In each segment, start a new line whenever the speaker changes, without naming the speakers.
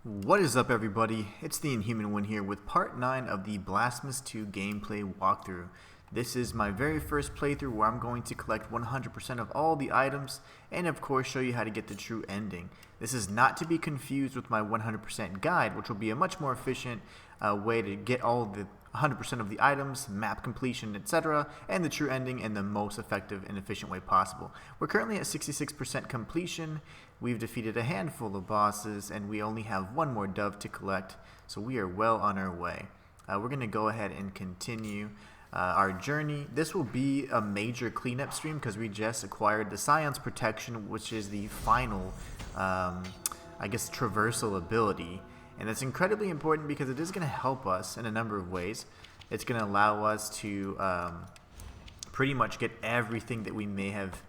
What is up, everybody? It's the Inhuman one here with part 9 of the Blasphemous 2 gameplay walkthrough. This is my very first playthrough where I'm going to collect 100% of all the items and of course show you how to get the true ending. This is not to be confused with my 100% guide, which will be a much more efficient way to get all the 100% of the items, map completion, etc., and the true ending in the most effective and efficient way possible. We're currently at 66% completion. We've defeated a handful of bosses, and we only have one more dove to collect, so we are well on our way. We're going to go ahead and continue our journey. This will be a major cleanup stream because we just acquired the Scion's Protection, which is the final, traversal ability. And it's incredibly important because it is going to help us in a number of ways. It's going to allow us to pretty much get everything that we may have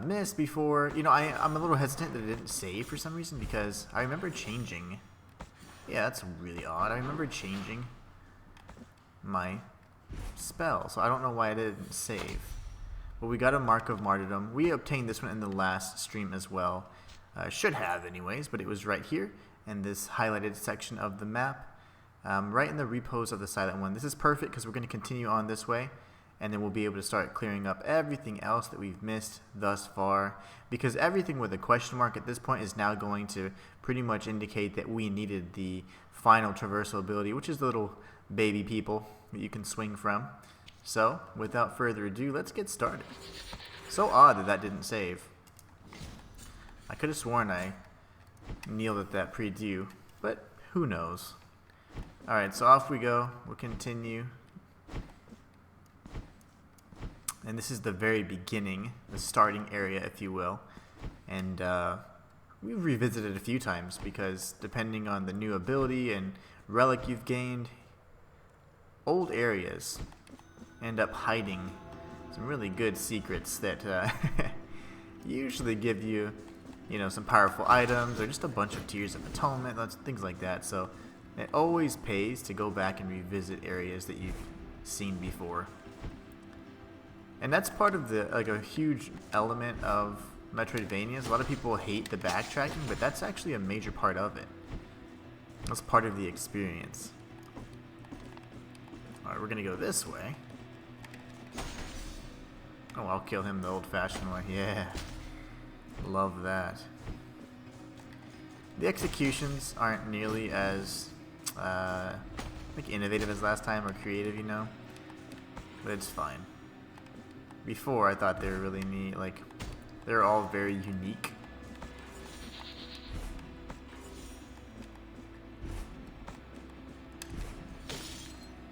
missed before. You know, I'm a little hesitant that it didn't save for some reason because I remember changing. Yeah, that's really odd. I remember changing my spell, so I don't know why it didn't save. But we got a Mark of Martyrdom. We obtained this one in the last stream as well. Should have anyways, but it was right here in this highlighted section of the map, right in the repos of the Silent One. This is perfect because we're going to continue on this way, and then we'll be able to start clearing up everything else that we've missed thus far, because everything with a question mark at this point is now going to pretty much indicate that we needed the final traversal ability, which is the little baby people that you can swing from. So without further ado, let's get started. So odd that that didn't save. I could have sworn I kneeled at that pre-due, but who knows. Alright, so off we go. We'll continue. And this is the very beginning, the starting area, if you will. And we've revisited a few times because depending on the new ability and relic you've gained, old areas end up hiding some really good secrets that usually give you, some powerful items or just a bunch of Tears of Atonement, things like that. So it always pays to go back and revisit areas that you've seen before. And that's part of a huge element of Metroidvanias. A lot of people hate the backtracking, but that's actually a major part of it. That's part of the experience. Alright, we're gonna go this way. Oh, I'll kill him the old-fashioned way. Yeah. Love that. The executions aren't nearly as innovative as last time or creative, but it's fine. Before, I thought they were really neat. They're all very unique.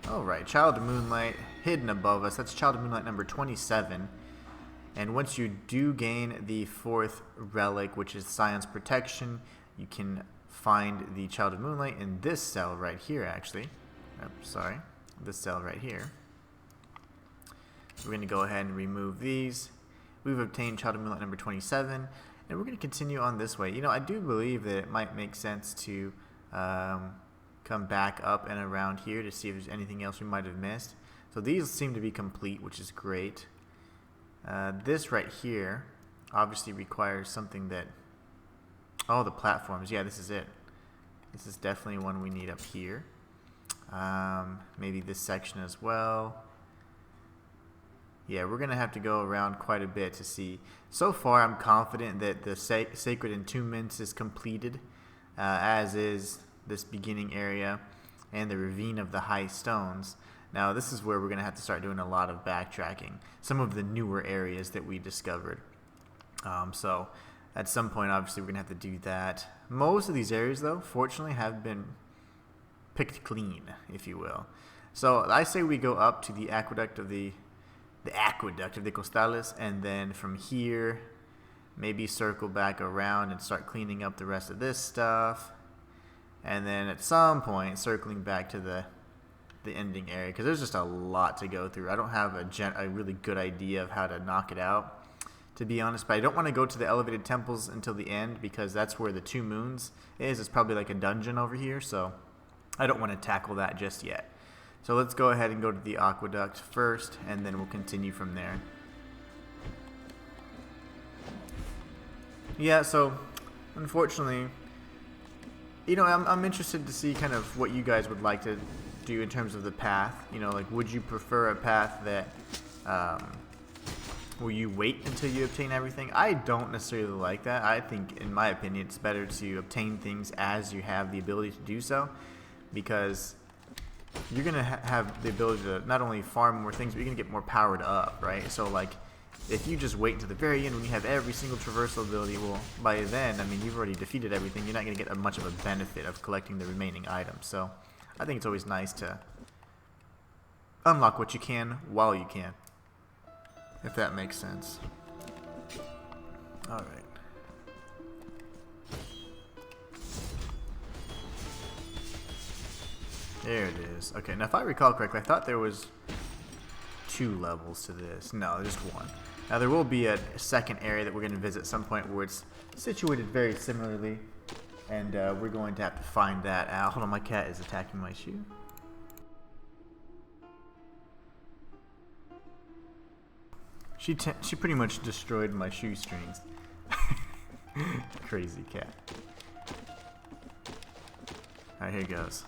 Alright, Child of Moonlight hidden above us. That's Child of Moonlight number 27. And once you do gain the 4th relic, which is Scion's Protection, you can find the Child of Moonlight in this cell right here, actually. This cell right here. So we're going to go ahead and remove these. We've obtained Child of Moonlight number 27, and we're going to continue on this way. I do believe that it might make sense to come back up and around here to see if there's anything else we might have missed. So these seem to be complete, which is great. This right here obviously requires something that... Oh, the platforms. Yeah, this is it. This is definitely one we need up here. Maybe this section as well. Yeah, we're going to have to go around quite a bit to see. So far, I'm confident that the Sacred Entombments is completed, as is this beginning area and the Ravine of the High Stones. Now, this is where we're going to have to start doing a lot of backtracking. Some of the newer areas that we discovered. So, at some point, obviously, we're going to have to do that. Most of these areas, though, fortunately, have been picked clean, if you will. So, I say we go up to the Aqueduct of the Costales, and then from here, maybe circle back around and start cleaning up the rest of this stuff. And then at some point, circling back to the ending area, because there's just a lot to go through. I don't have a really good idea of how to knock it out, to be honest, but I don't want to go to the elevated temples until the end, because that's where the 2 moons is. It's probably like a dungeon over here, so I don't want to tackle that just yet. So let's go ahead and go to the aqueduct first, and then we'll continue from there. Yeah, so unfortunately, You know, I'm interested to see kind of what you guys would like to do in terms of the path. You know, like, would you prefer a path that where you wait until you obtain everything? I don't necessarily like that. I think, in my opinion, it's better to obtain things as you have the ability to do so, because you're going to have the ability to not only farm more things, but you're going to get more powered up, right? So, like, if you just wait until the very end when you have every single traversal ability, well, by then, I mean, you've already defeated everything. You're not going to get much of a benefit of collecting the remaining items. So, I think it's always nice to unlock what you can while you can, if that makes sense. Alright. There it is. Okay, now if I recall correctly, I thought there was 2 levels to this. No, just 1. Now there will be a second area that we're going to visit at some point where it's situated very similarly, and we're going to have to find that out. Hold on, my cat is attacking my shoe. She pretty much destroyed my shoestrings. Crazy cat. Alright, here goes.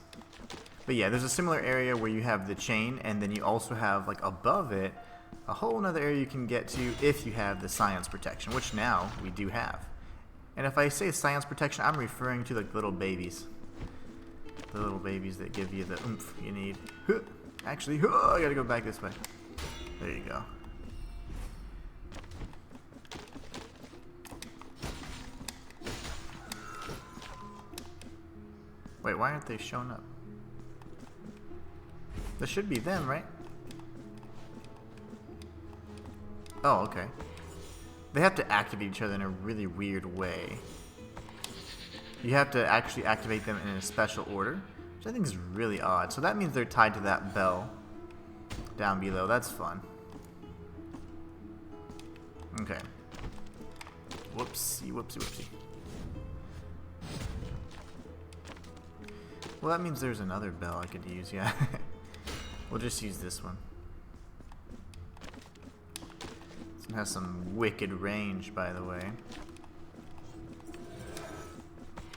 But yeah, there's a similar area where you have the chain, and then you also have, like, above it, a whole nother area you can get to if you have the science protection, which now we do have. And if I say science protection, I'm referring to, like, little babies. The little babies that give you the oomph you need. Actually, I gotta go back this way. There you go. Wait, why aren't they showing up? This should be them, right? Oh, okay. They have to activate each other in a really weird way. You have to actually activate them in a special order, which I think is really odd. So that means they're tied to that bell down below. That's fun. Okay. Whoopsie, whoopsie, whoopsie. Well, that means there's another bell I could use, yeah. We'll just use this one. This one has some wicked range, by the way.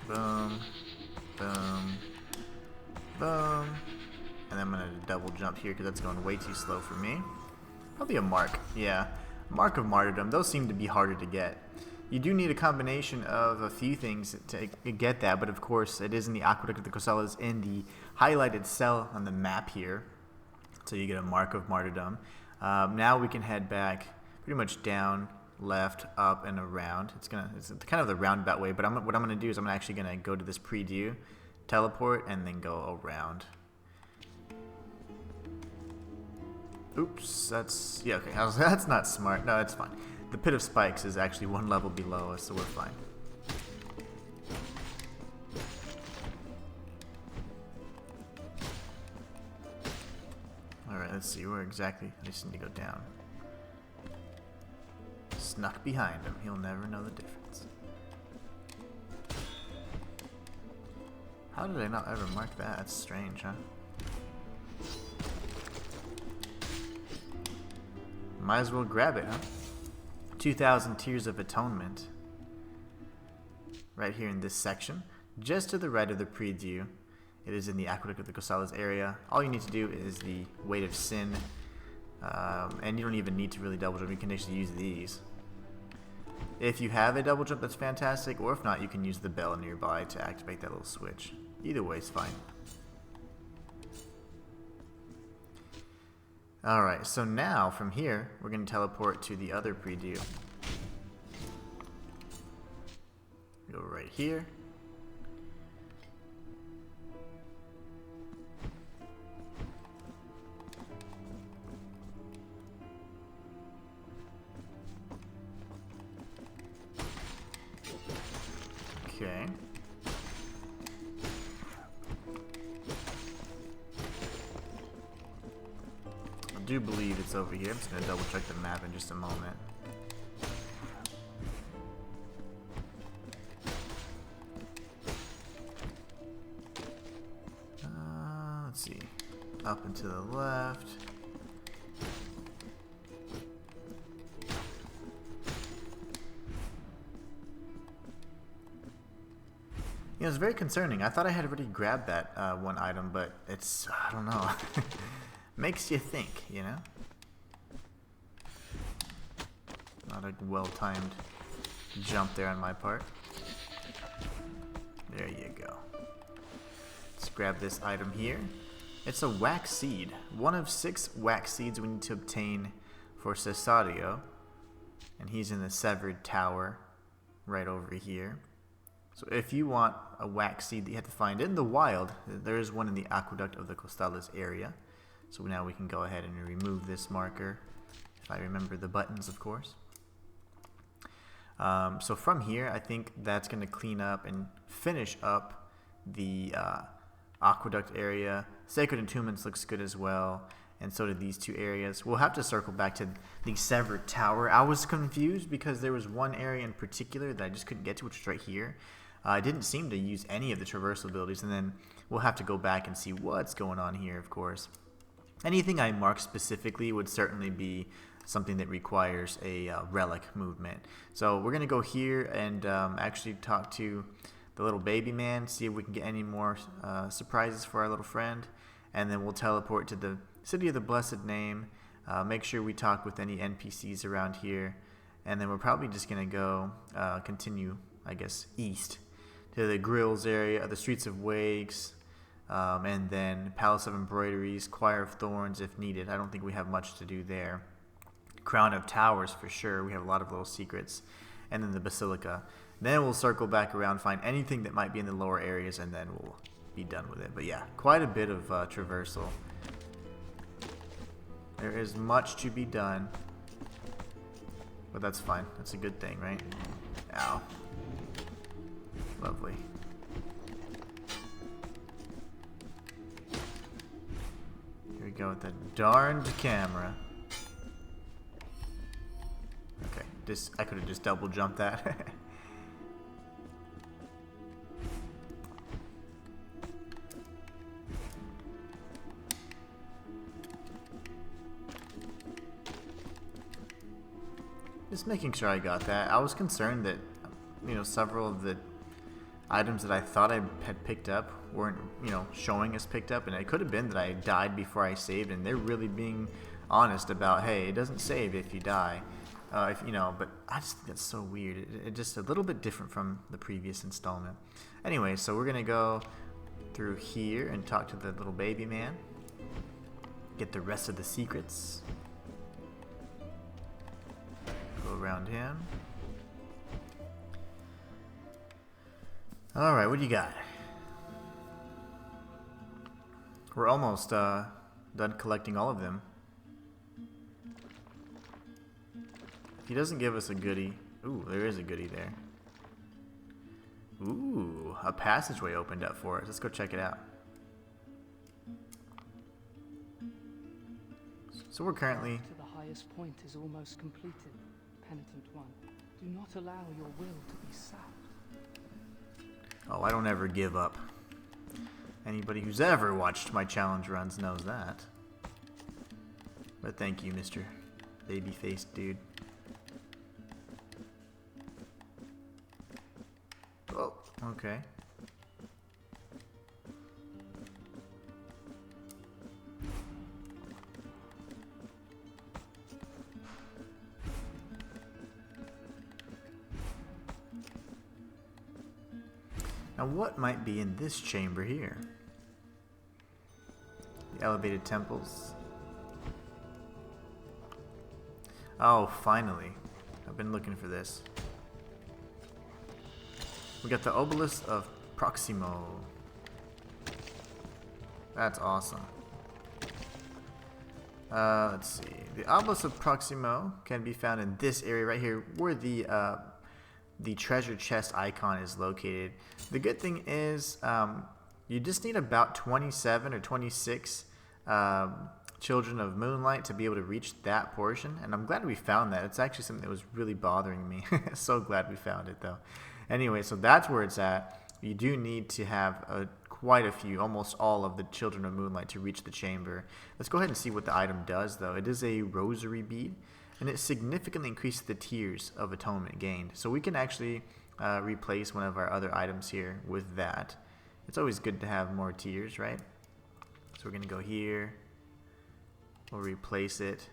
Boom. Boom. Boom. And then I'm going to double jump here because that's going way too slow for me. Probably a mark. Yeah. Mark of Martyrdom. Those seem to be harder to get. You do need a combination of a few things to get that, but of course it is in the Aqueduct of the Cosellas in the highlighted cell on the map here. So you get a Mark of Martyrdom. Now we can head back pretty much down, left, up, and around. It's kind of the roundabout way, but what I'm gonna do is I'm actually gonna go to this preview, teleport, and then go around. Oops, yeah, okay, that's not smart. No, that's fine. The Pit of Spikes is actually 1 level below us, so we're fine. Alright, let's see where exactly. I just need to go down. Snuck behind him. He'll never know the difference. How did I not ever mark that? That's strange, huh? Might as well grab it, huh? 2,000 Tears of Atonement. Right here in this section. Just to the right of the preview. It is in the Aqueduct of the Cosellas area. All you need to do is the Weight of Sin. And you don't even need to really double jump. You can actually use these. If you have a double jump, that's fantastic. Or if not, you can use the bell nearby to activate that little switch. Either way is fine. Alright, so now from here, we're going to teleport to the other preview. Go right here. Okay. I do believe it's over here. I'm just going to double check the map in just a moment. Let's see. Up and to the left. You was very concerning. I thought I had already grabbed that one item, but it's, I don't know. Makes you think, you know? Not a well-timed jump there on my part. There you go. Let's grab this item here. It's a wax seed. One of 6 wax seeds we need to obtain for Cesario. And he's in the severed tower right over here. So if you want a wax seed that you have to find in the wild, there is one in the Aqueduct of the Costales area. So now we can go ahead and remove this marker, if I remember the buttons, of course. So from here, I think that's going to clean up and finish up the Aqueduct area. Sacred Entombments looks good as well, and so do these 2 areas. We'll have to circle back to the Severed Tower. I was confused because there was one area in particular that I just couldn't get to, which is right here. I didn't seem to use any of the traversal abilities, and then we'll have to go back and see what's going on here, of course. Anything I mark specifically would certainly be something that requires a relic movement. So we're going to go here and actually talk to the little baby man, see if we can get any more surprises for our little friend, and then we'll teleport to the City of the Blessed Name, make sure we talk with any NPCs around here, and then we're probably just going to go continue, I guess, east to the Grills area, the Streets of Wakes, and then Palace of Embroideries, Choir of Thorns if needed. I don't think we have much to do there. Crown of Towers for sure. We have a lot of little secrets. And then the Basilica. Then we'll circle back around, find anything that might be in the lower areas, and then we'll be done with it. But yeah, quite a bit of traversal. There is much to be done. But that's fine. That's a good thing, right? Ow. Lovely. Here we go with the darned camera. Okay, I could have just double jumped that. Just making sure I got that. I was concerned that, you know, several of the items that I thought I had picked up weren't, you know, showing as picked up, and it could have been that I died before I saved, and they're really being honest about, hey, it doesn't save if you die, if you know. But I just think that's so weird. It's just a little bit different from the previous installment. Anyway, so we're gonna go through here and talk to the little baby man, get the rest of the secrets, go around him. Alright, what do you got? We're almost done collecting all of them. If he doesn't give us a goodie... Ooh, there is a goodie there. Ooh, a passageway opened up for us. Let's go check it out. So we're currently...
To the highest point is almost completed, penitent one. Do not allow your will to be sapped.
Oh, I don't ever give up. Anybody who's ever watched my challenge runs knows that. But thank you, Mr. Baby-faced dude. Oh, okay. Now what might be in this chamber here? The elevated temples. Oh, finally. I've been looking for this. We got the Obelisk of Proximo. That's awesome. Let's see. The Obelisk of Proximo can be found in this area right here, where the treasure chest icon is located. The good thing is you just need about 27 or 26 Children of Moonlight to be able to reach that portion, and I'm glad we found that. It's actually something that was really bothering me. So glad we found it though. Anyway, so that's where it's at. You do need to have quite a few, almost all of the Children of Moonlight to reach the chamber. Let's go ahead and see what the item does though. It is a rosary bead, and it significantly increases the tiers of atonement gained. So we can actually replace one of our other items here with that. It's always good to have more tiers, right? So we're going to go here. We'll replace it.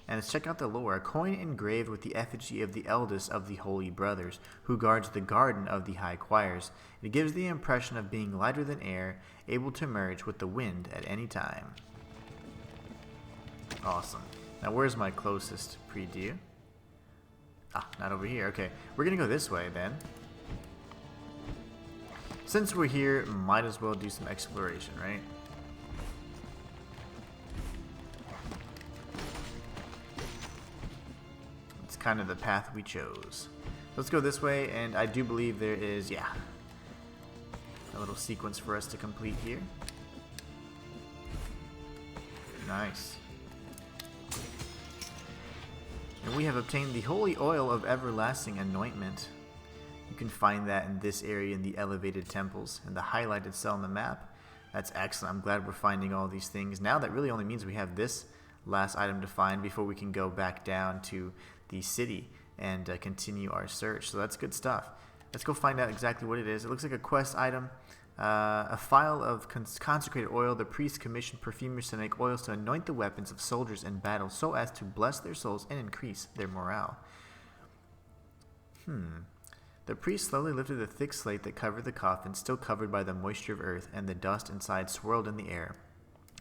And let's check out the lore. A coin engraved with the effigy of the eldest of the Holy Brothers, who guards the garden of the High Choirs. It gives the impression of being lighter than air, able to merge with the wind at any time. Awesome. Now where's my closest preview? Ah, not over here. Okay, we're gonna go this way then. Since we're here, might as well do some exploration, right? It's kind of the path we chose. Let's go this way, and I do believe there is, yeah, a little sequence for us to complete here. Nice. And we have obtained the holy oil of everlasting anointment. You can find that in this area in the elevated temples and the highlighted cell on the map. That's excellent. I'm glad we're finding all these things. Now that really only means we have this last item to find before we can go back down to the city and continue our search. So that's good stuff. Let's go find out exactly what it is. It looks like a quest item. A phial of consecrated oil. The priest commissioned perfumers to make oils to anoint the weapons of soldiers in battle so as to bless their souls and increase their morale. The priest slowly lifted the thick slate that covered the coffin, still covered by the moisture of earth, and the dust inside swirled in the air.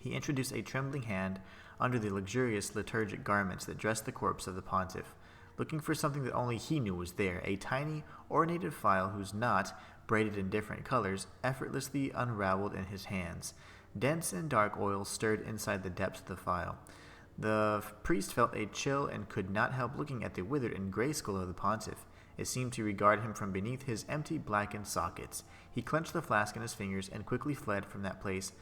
He introduced a trembling hand under the luxurious liturgic garments that dressed the corpse of the pontiff, looking for something that only he knew was there, a tiny, ornated phial whose knot, braided in different colors, effortlessly unraveled in his hands. Dense and dark oil stirred inside the depths of the phial. The priest felt a chill and could not help looking at the withered and gray skull of the pontiff. It seemed to regard him from beneath his empty, blackened sockets. He clenched the flask in his fingers and quickly fled from that place,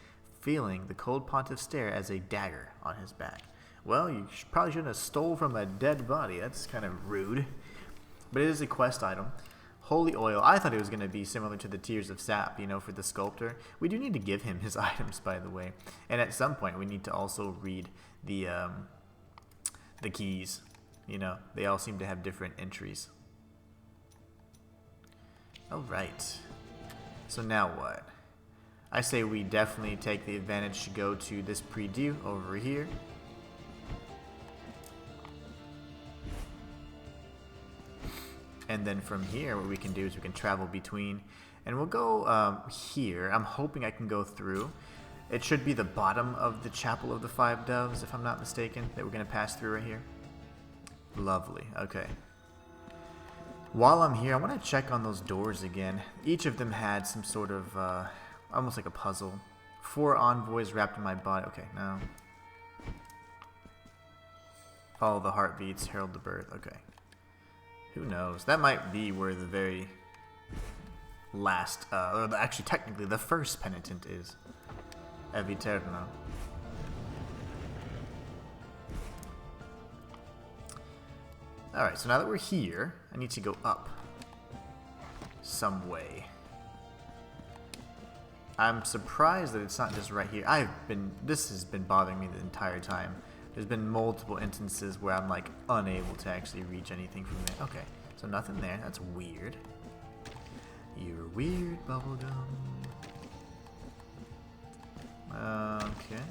feeling the cold pontiff stare as a dagger on his back. Well, you probably shouldn't have stole from a dead body. That's kind of rude. But it is a quest item. Holy oil. I thought it was going to be similar to the Tears of Sap, for the sculptor. We do need to give him his items, by the way. And at some point, we need to also read the keys. They all seem to have different entries. Alright. So now what? I say we definitely take the advantage to go to this preview over here. And then from here, what we can do is we can travel between. And we'll go here. I'm hoping I can go through. It should be the bottom of the Chapel of the Five Doves, if I'm not mistaken, that we're going to pass through right here. Lovely. Okay. While I'm here, I want to check on those doors again. Each of them had some sort of, almost like a puzzle. 4 envoys wrapped in my body. Okay, now. Follow the heartbeats, herald the birth. Okay. Who knows? That might be where the very last, or actually technically the first penitent is. Eviterno. Alright, so now that we're here, I need to go up some way. I'm surprised that it's not just right here. This has been bothering me the entire time. There's been multiple instances where I'm like unable to actually reach anything from there. Okay, so nothing there. That's weird. You're weird, bubblegum. Okay.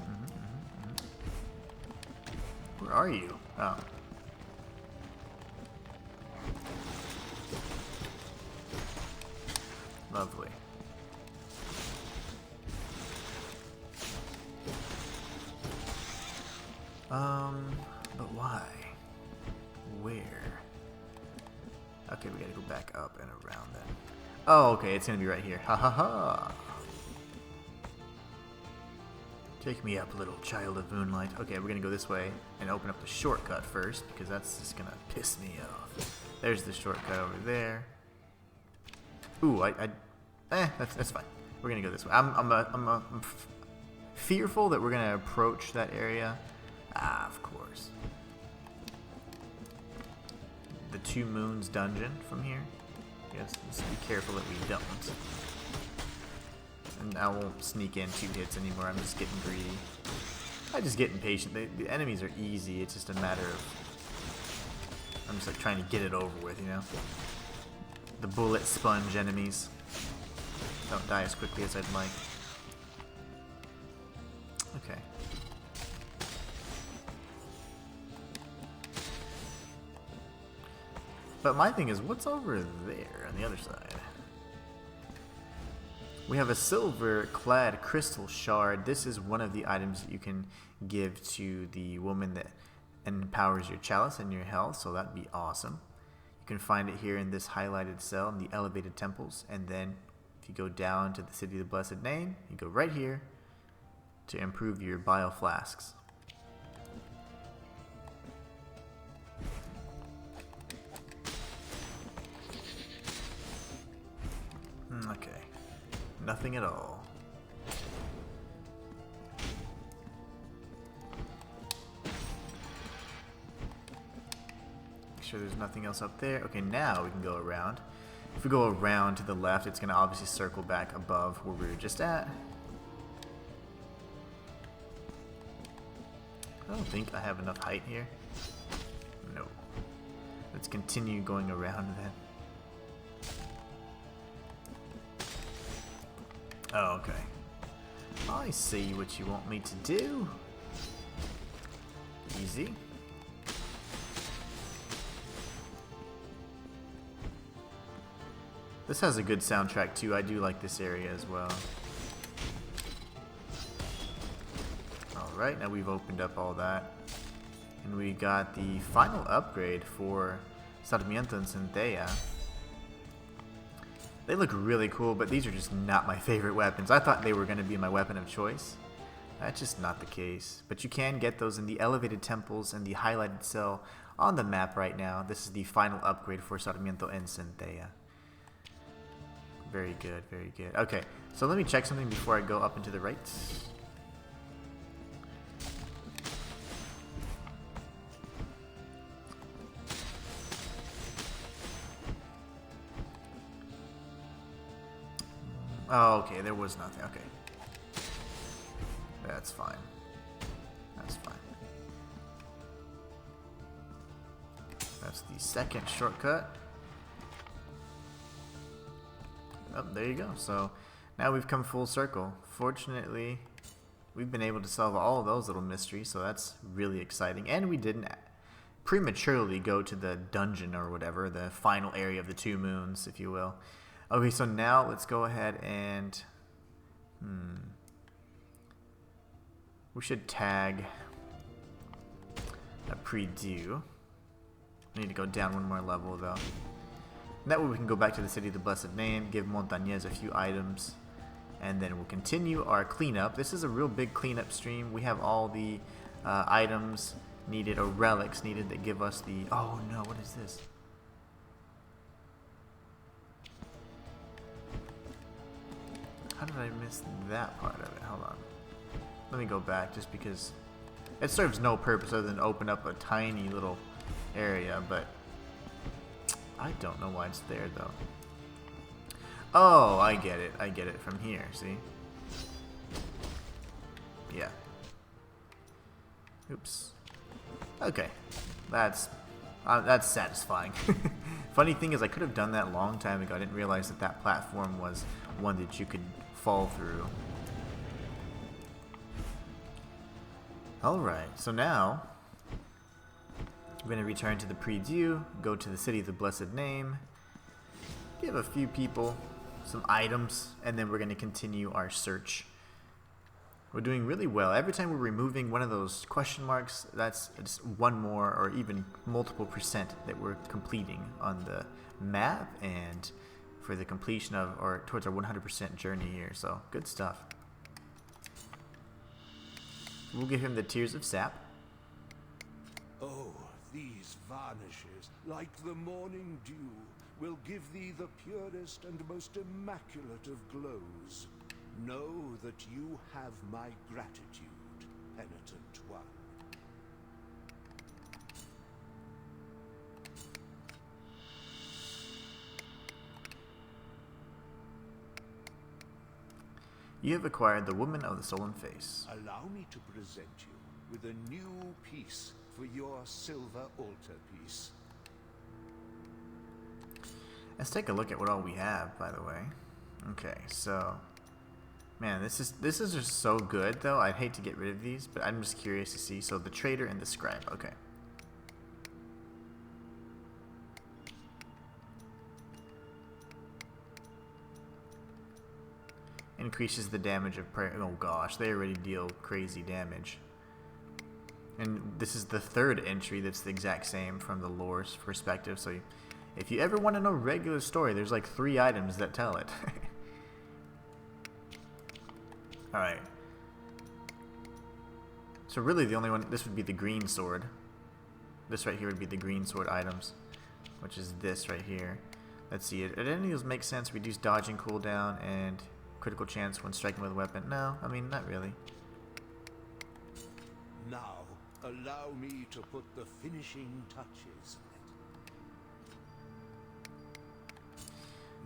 Where are you? Oh. Lovely. But why? Where? Okay, we gotta go back up and around then. Oh, okay, it's gonna be right here. Ha ha ha! Take me up, little child of moonlight. Okay, we're gonna go this way and open up the shortcut first, because that's just gonna piss me off. There's the shortcut over there. Ooh, that's fine. We're gonna go this way. I'm fearful that we're gonna approach that area. Ah, of course. The Two Moons dungeon from here. Yes, let's be careful that we don't. And I won't sneak in 2 hits anymore. I'm just getting greedy. I just get impatient. The enemies are easy. It's just a matter of I'm just like trying to get it over with, The bullet sponge enemies don't die as quickly as I'd like. Okay. But my thing is, what's over there on the other side? We have a silver-clad crystal shard. This is one of the items that you can give to the woman that empowers your chalice and your health, so that'd be awesome. You can find it here in this highlighted cell in the elevated temples, and then if you go down to the City of the Blessed Name, you go right here to improve your bile flasks. Okay. Nothing at all. Make sure there's nothing else up there. Okay, now we can go around. If we go around to the left, it's going to obviously circle back above where we were just at. I don't think I have enough height here. No. Let's continue going around then. Oh, okay. I see what you want me to do. Easy. This has a good soundtrack too. I do like this area as well. Alright, now we've opened up all that. And we got the final upgrade for Sarmiento and Centella. They look really cool, but these are just not my favorite weapons. I thought they were going to be my weapon of choice. That's just not the case. But you can get those in the elevated temples and the highlighted cell on the map right now. This is the final upgrade for Sarmiento and Centella. Very good, very good. Okay, so let me check something before I go up and to the right. Oh, okay, there was nothing. Okay. That's fine. That's fine. That's the second shortcut. Oh, there you go. So now we've come full circle. Fortunately, we've been able to solve all of those little mysteries, so that's really exciting. And we didn't prematurely go to the dungeon or whatever, the final area of the two moons, if you will. Okay, so now let's go ahead and we should tag a pre-due. I need to go down one more level though. And that way we can go back to the City of the Blessed Name, give Montañez a few items, and then we'll continue our cleanup. This is a real big cleanup stream. We have all the items needed, or relics needed, that give us the... Oh no, what is this? How did I miss that part of it? Hold on. Let me go back just because it serves no purpose other than open up a tiny little area, but I don't know why it's there though. Oh, I get it. I get it from here, see? Yeah. Oops. Okay. That's satisfying. Funny thing is I could have done that a long time ago. I didn't realize that that platform was one that you could fall through. Alright, so now we're going to return to the pre-due, go to the City of the Blessed Name, give a few people some items, and then we're going to continue our search. We're doing really well. Every time we're removing one of those question marks, that's just one more or even multiple % that we're completing on the map and for the completion of, or towards our 100% journey here. So, good stuff. We'll give him the Tears of Sap.
Oh, these varnishes, like the morning dew, will give thee the purest and most immaculate of glows. Know that you have my gratitude, penitent one.
You have acquired the Woman of the Sullen Face.
Allow me to present you with a new piece for your silver altarpiece.
Let's take a look at what all we have, by the way. Okay, so man, this is just so good though. I'd hate to get rid of these, but I'm just curious to see. So the trader and the scribe. Okay. Increases the damage of prayer. Oh gosh, they already deal crazy damage. And this is the third entry that's the exact same from the lore's perspective. So if you ever want to know regular story, there's like 3 items that tell it. Alright. So really the only one, this would be the green sword. This right here would be the green sword items, which is this right here. Let's see, did any of those make sense? Reduce dodging cooldown and critical chance when striking with a weapon. No, I mean, not really.
Now, allow me to put the finishing touches on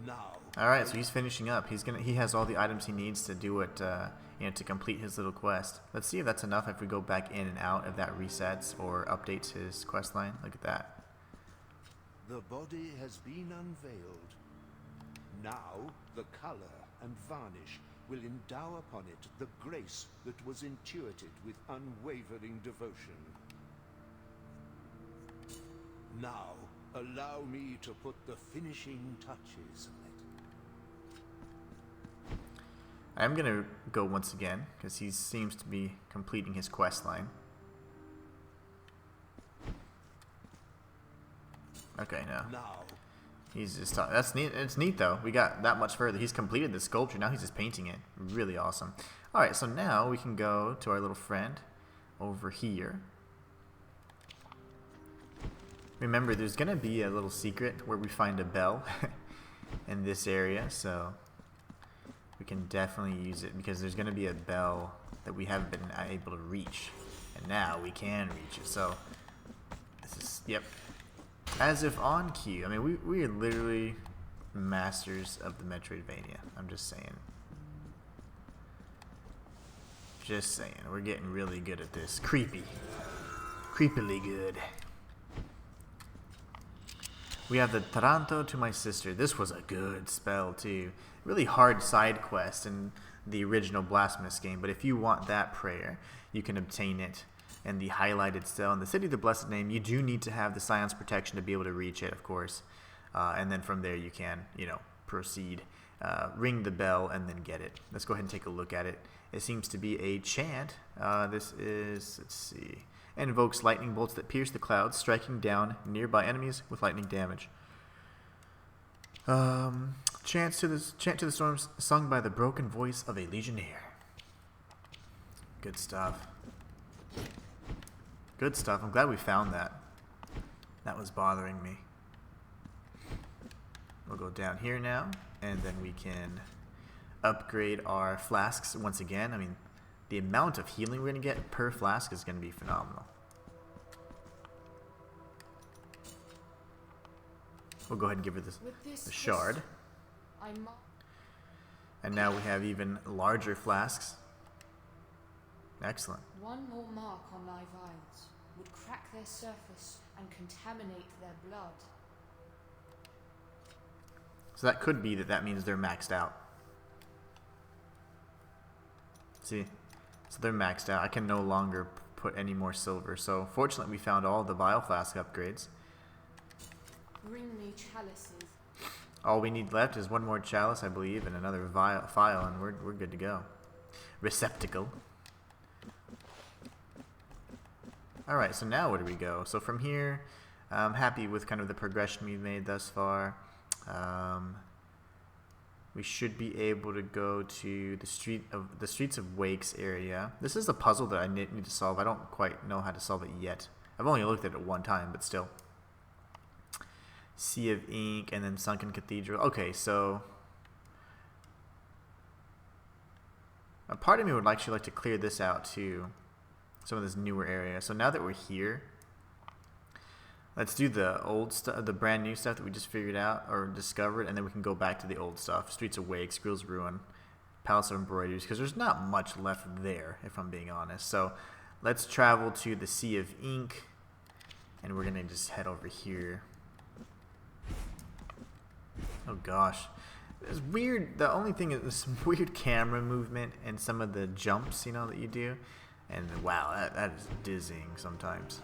it. Now.
Alright, so he's finishing up. He has all the items he needs to do it, you know, to complete his little quest. Let's see if that's enough if we go back in and out, if that resets or updates his quest line. Look at that.
The body has been unveiled. Now, the color and varnish will endow upon it the grace that was intuited with unwavering devotion. Now, allow me to put the finishing touches on it.
I'm gonna go once again, because he seems to be completing his quest line. Okay, no.
Now,
He's just that's neat. It's neat though. We got that much further. He's completed the sculpture. Now he's just painting it. Really awesome. All right, so now we can go to our little friend over here. Remember, there's gonna be a little secret where we find a bell in this area, so we can definitely use it because there's gonna be a bell that we haven't been able to reach, and now we can reach it. So this is as if on cue. I mean, we are literally masters of the Metroidvania. I'm just saying. Just saying. We're getting really good at this. Creepily good. We have the Taranto to my sister. This was a good spell too. Really hard side quest in the original Blasphemous game, but if you want that prayer, you can obtain it in the highlighted cell in the City of the Blessed Name. You do need to have the Scion's protection to be able to reach it, of course, and then from there you can, you know, proceed, ring the bell, and then get it. Let's go ahead and take a look at it. It seems to be a chant. This is, let's see, invokes lightning bolts that pierce the clouds, striking down nearby enemies with lightning damage. Chant to the storms, sung by the broken voice of a legionnaire. Good stuff. Good stuff. I'm glad we found that. That was bothering me. We'll go down here now, and then we can upgrade our flasks once again. I mean, the amount of healing we're going to get per flask is going to be phenomenal. We'll go ahead and give her the shard. And now we have even larger flasks. Excellent.
One more mark on thy vials would crack their surface and contaminate their blood.
So that could be that means they're maxed out. See? So they're maxed out. I can no longer put any more silver. So fortunately we found all the vial flask upgrades.
Bring me chalices.
All we need left is one more chalice, I believe, and another vial, and we're good to go. Receptacle. Alright, so now where do we go? So from here, I'm happy with kind of the progression we've made thus far. We should be able to go to the Streets of Wakes area. This is a puzzle that I need to solve. I don't quite know how to solve it yet. I've only looked at it one time, but still. Sea of Ink and then Sunken Cathedral. Okay, so a part of me would actually like to clear this out too. Some of this newer area. So now that we're here, let's do the old stuff, the brand new stuff that we just figured out or discovered, and then we can go back to the old stuff. Streets of Wake, Skrill's Ruin, Palace of Embroideries, because there's not much left there, if I'm being honest. So let's travel to the Sea of Ink, and we're gonna just head over here. Oh gosh. It's weird. The only thing is this weird camera movement and some of the jumps, you know, that you do. And wow, that is dizzying sometimes.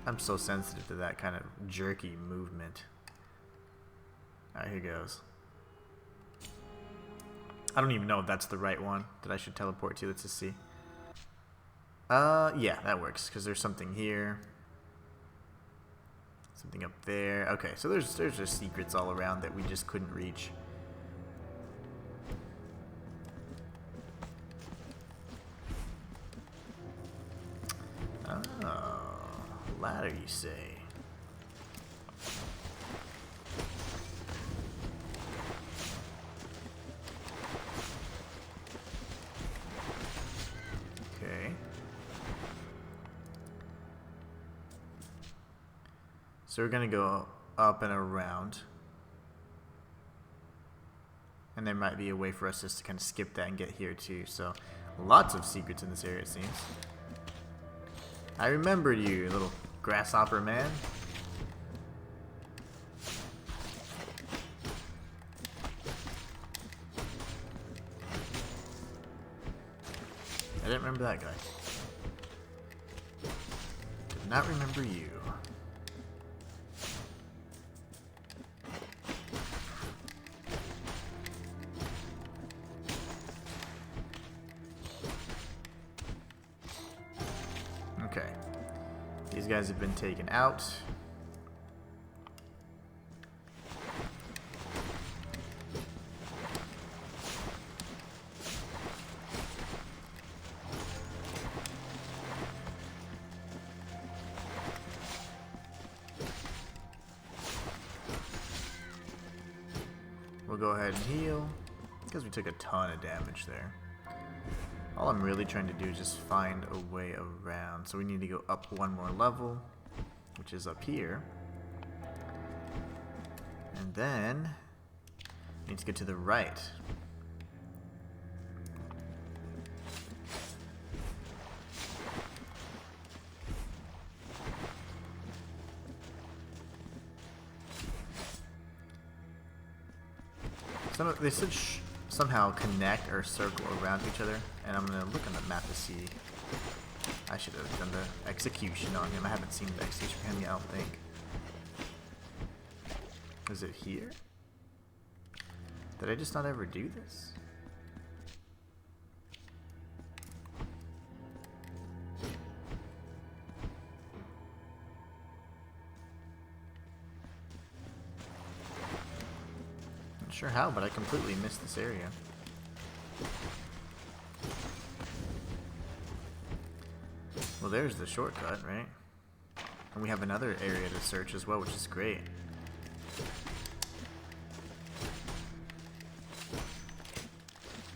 I'm so sensitive to that kind of jerky movement. Alright, here goes. I don't even know if that's the right one that I should teleport to. Let's just see. Yeah, that works, because there's something here. Something up there. Okay, so there's just secrets all around that we just couldn't reach. Oh, ladder, you say? Okay. So we're gonna go up and around. And there might be a way for us just to kind of skip that and get here too. So lots of secrets in this area, it seems. I remembered you, little grasshopper man. I didn't remember that guy. Did not remember you. Okay. These guys have been taken out. We'll go ahead and heal, because we took a ton of damage there. All I'm really trying to do is just find a way around. So we need to go up one more level, which is up here. And then, we need to get to the right. They should somehow connect or circle around each other, and I'm gonna look on the map to see. I should have done the execution on him. I haven't seen the execution for him yet, I don't think. Is it here? Did I just not ever do this? Sure how, but I completely missed this area. Well, there's the shortcut, right? And we have another area to search as well, which is great.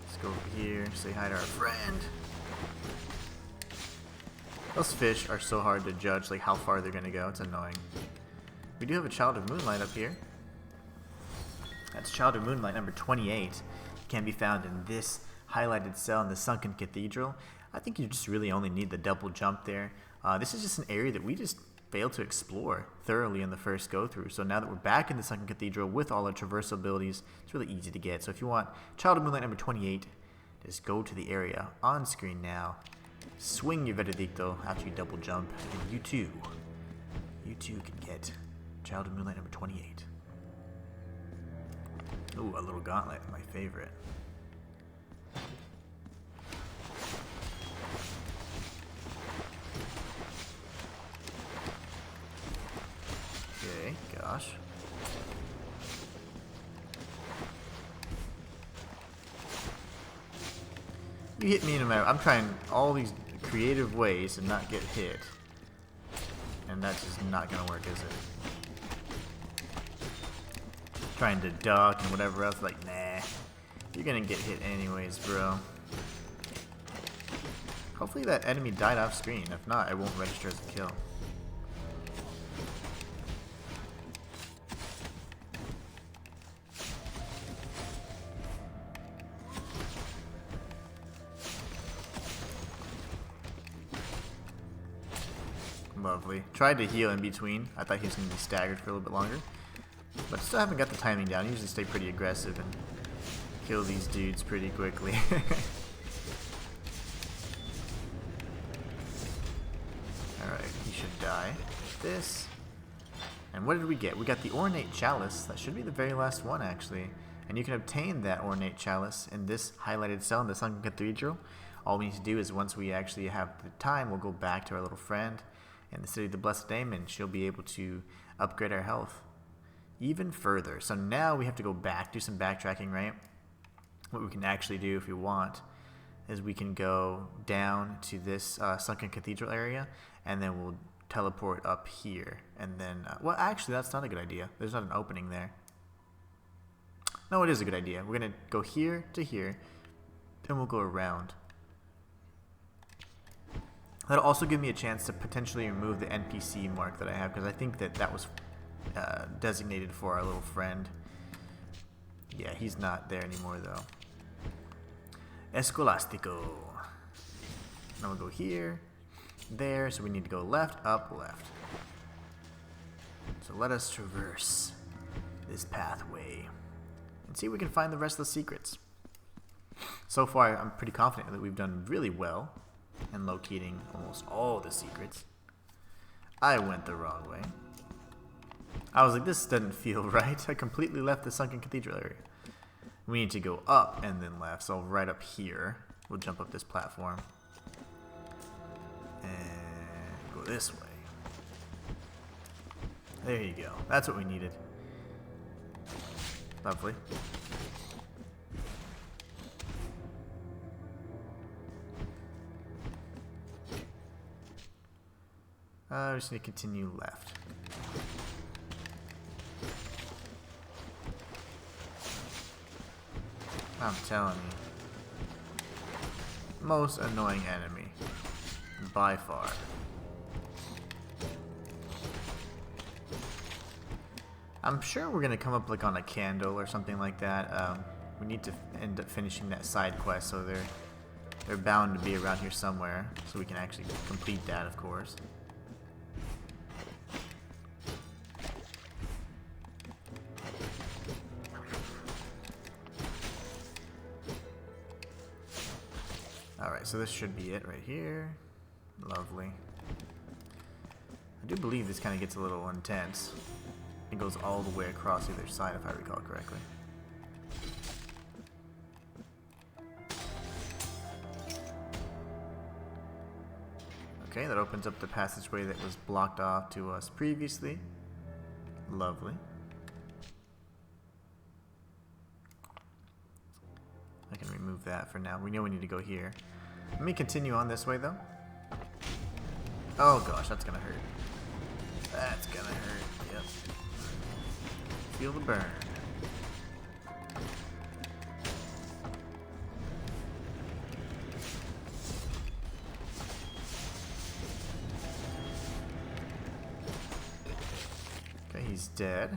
Let's go over here, say hi to our friend. Those fish are so hard to judge, like how far they're gonna go. It's annoying. We do have a Child of Moonlight up here. That's Child of Moonlight number 28. It can be found in this highlighted cell in the Sunken Cathedral. I think you just really only need the double jump there. This is just an area that we just failed to explore thoroughly in the first go through. So now that we're back in the Sunken Cathedral with all our traversal abilities, it's really easy to get. So if you want Child of Moonlight number 28, just go to the area on screen now. Swing your Veredicto after you double jump, and you too can get Child of Moonlight number 28. Ooh, a little gauntlet, my favorite. Okay, gosh. You hit me no matter. I'm trying all these creative ways to not get hit. And that's just not gonna work, is it? Trying to duck and whatever else, like, nah. You're gonna get hit anyways, bro. Hopefully that enemy died off screen. If not, it won't register as a kill. Lovely. Tried to heal in between. I thought he was going to be staggered for a little bit longer. But still haven't got the timing down. I usually stay pretty aggressive and kill these dudes pretty quickly. Alright, he should die. This. And what did we get? We got the Ornate Chalice. That should be the very last one, actually. And you can obtain that Ornate Chalice in this highlighted cell in the Sunken Cathedral. All we need to do is, once we actually have the time, we'll go back to our little friend in the City of the Blessed Name, and she'll be able to upgrade our health even further. So now we have to go back, do some backtracking, right? What we can actually do if we want is we can go down to this Sunken Cathedral area, and then we'll teleport up here. And then, well, actually, that's not a good idea. There's not an opening there. No, it is a good idea. We're going to go here to here, then we'll go around. That'll also give me a chance to potentially remove the NPC mark that I have, because I think that that was designated for our little friend. Yeah, he's not there anymore, though. Escolastico. Now we'll go here, there, so we need to go left, up, left. So let us traverse this pathway and see if we can find the rest of the secrets. So far, I'm pretty confident that we've done really well in locating almost all the secrets. I went the wrong way. I was like, this doesn't feel right. I completely left the Sunken Cathedral area. We need to go up and then left, so right up here. We'll jump up this platform. And go this way. There you go. That's what we needed. Lovely. We just need to continue left. I'm telling you. Most annoying enemy. By far. I'm sure we're going to come up like on a candle or something like that. We need to end up finishing that side quest, so they're bound to be around here somewhere, so we can actually complete that, of course. Alright, so this should be it right here. Lovely. I do believe this kind of gets a little intense. It goes all the way across either side, if I recall correctly. Okay, that opens up the passageway that was blocked off to us previously. Lovely. I can remove that for now. We know we need to go here. Let me continue on this way, though. Oh gosh, that's gonna hurt. That's gonna hurt, yep. Feel the burn. Okay, he's dead.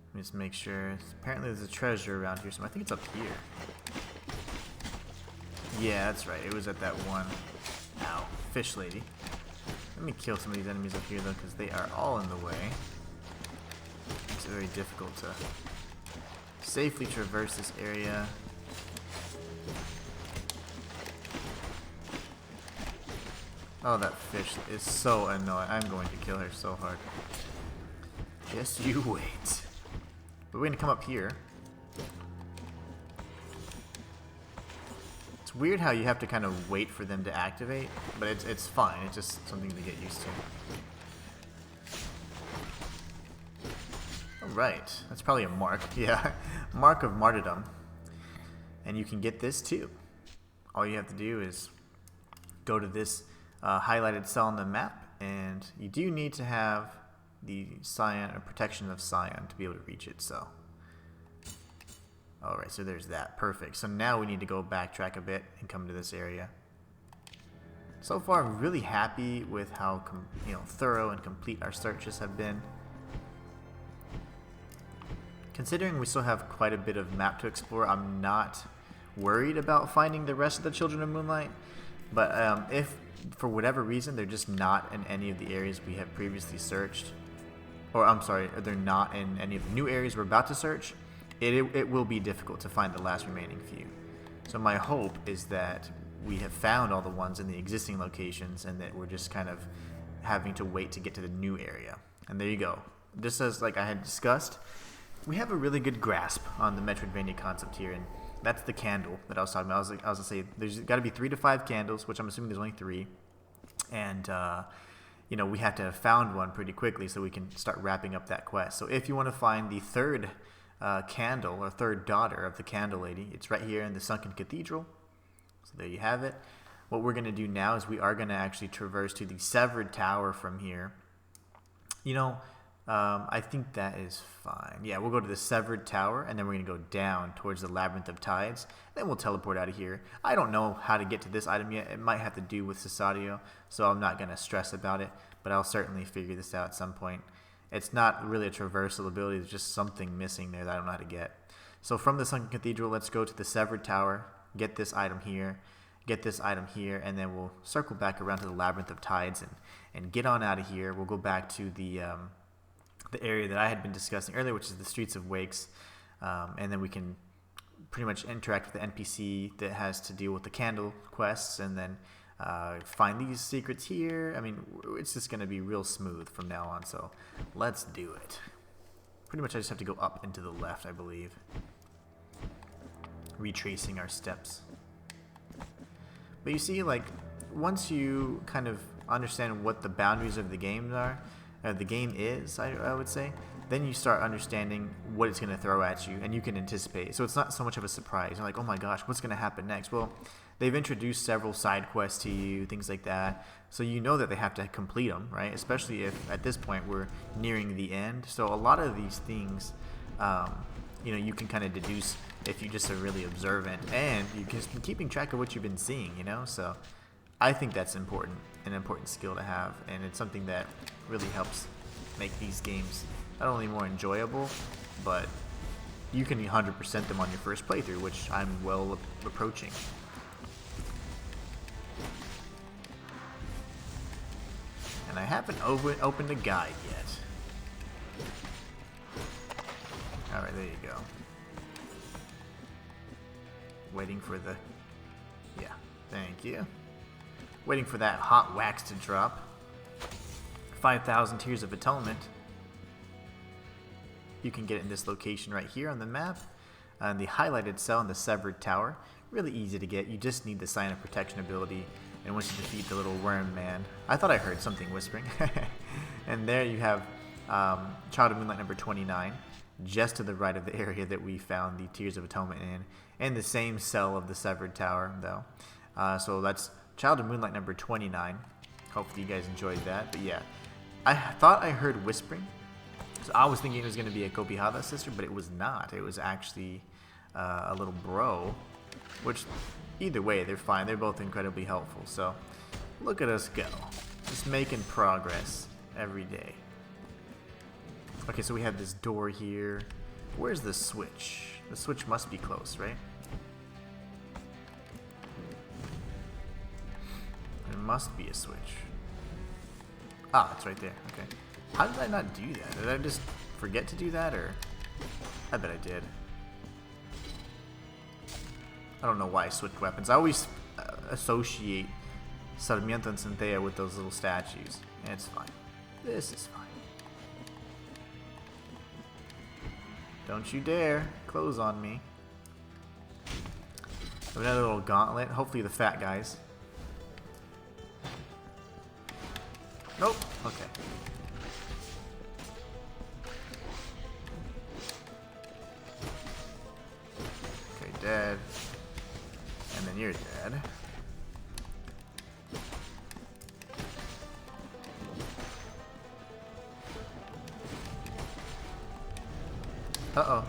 Let me just make sure. Apparently there's a treasure around here, so I think it's up here. Yeah, that's right. It was at that one. Ow. Fish lady. Let me kill some of these enemies up here, though, because they are all in the way. It's very difficult to safely traverse this area. Oh, that fish is so annoying. I'm going to kill her so hard. Just you wait. But we're going to come up here. It's weird how you have to kind of wait for them to activate, but it's fine. It's just something to get used to. Alright, that's probably a mark. Yeah, mark of martyrdom. And you can get this too. All you have to do is go to this highlighted cell on the map, and you do need to have the Scion, or protection of Scion, to be able to reach it, so. Alright, so there's that. Perfect. So now we need to go backtrack a bit and come to this area. So far, I'm really happy with how thorough and complete our searches have been. Considering we still have quite a bit of map to explore, I'm not worried about finding the rest of the Children of Moonlight. But if, for whatever reason, they're just not in any of the areas we have previously searched, or I'm sorry, they're not in any of the new areas we're about to search, it will be difficult to find the last remaining few. So my hope is that we have found all the ones in the existing locations and that we're just kind of having to wait to get to the new area. And there you go. Just as like I had discussed, we have a really good grasp on the Metroidvania concept here, and that's the candle that I was talking about. I was gonna say there's got to be 3 to 5 candles, which I'm assuming there's only 3, and you know, we have to have found one pretty quickly so we can start wrapping up that quest. So if you want to find the third candle or third daughter of the Candle Lady, it's right here in the Sunken Cathedral. So there you have it. What we're gonna do now is we are gonna actually traverse to the Severed Tower from here. You know, I think that is fine. Yeah, we'll go to the Severed Tower, and then we're going to go down towards the Labyrinth of Tides. Then we'll teleport out of here. I don't know how to get to this item yet. It might have to do with Cesadio, so I'm not going to stress about it, but I'll certainly figure this out at some point. It's not really a traversal ability. There's just something missing there that I don't know how to get. So from the Sunken Cathedral, let's go to the Severed Tower, get this item here, get this item here, and then we'll circle back around to the Labyrinth of Tides and get on out of here. We'll go back to the area that I had been discussing earlier, which is the Streets of Wakes, and then we can pretty much interact with the NPC that has to deal with the candle quests, and then find these secrets here. I mean, it's just going to be real smooth from now on, so let's do it. Pretty much I just have to go up and to the left, I believe, retracing our steps. But you see, like, once you kind of understand what the boundaries of the game are, the game is, I would say, then you start understanding what it's going to throw at you, and you can anticipate. So it's not so much of a surprise. You're like, oh my gosh, what's going to happen next? Well, they've introduced several side quests to you, things like that, so you know that they have to complete them, right? Especially if at this point we're nearing the end. So a lot of these things, you know, you can kind of deduce if you just are really observant, and you can just be keeping track of what you've been seeing, you know? So I think that's important, an important skill to have, and it's something that really helps make these games not only more enjoyable, but you can 100% them on your first playthrough, which I'm well approaching. And I haven't opened a guide yet. Alright, there you go. Waiting for the... Yeah, thank you. Waiting for that hot wax to drop. 5,000 Tears of Atonement. You can get it in this location right here on the map. The highlighted cell in the Severed Tower. Really easy to get. You just need the Sign of Protection ability. And once you defeat the little worm man... I thought I heard something whispering. And there you have Child of Moonlight number 29. Just to the right of the area that we found the Tears of Atonement in. And the same cell of the Severed Tower, though. So that's Child of Moonlight number 29. Hopefully you guys enjoyed that. But yeah, I thought I heard whispering. So I was thinking it was going to be a Kopihada sister, but it was not. It was actually a little bro. Which, either way, they're fine. They're both incredibly helpful. So, look at us go. Just making progress every day. Okay, so we have this door here. Where's the switch? The switch must be close, right? There must be a switch. Ah, it's right there. Okay. How did I not do that? Did I just forget to do that, or... I bet I did. I don't know why I switched weapons. I always associate Sarmiento and Centella with those little statues. And it's fine. This is fine. Don't you dare close on me. Another little gauntlet. Hopefully the fat guys. Nope. Okay. Okay, dead. And then you're dead. Uh-oh.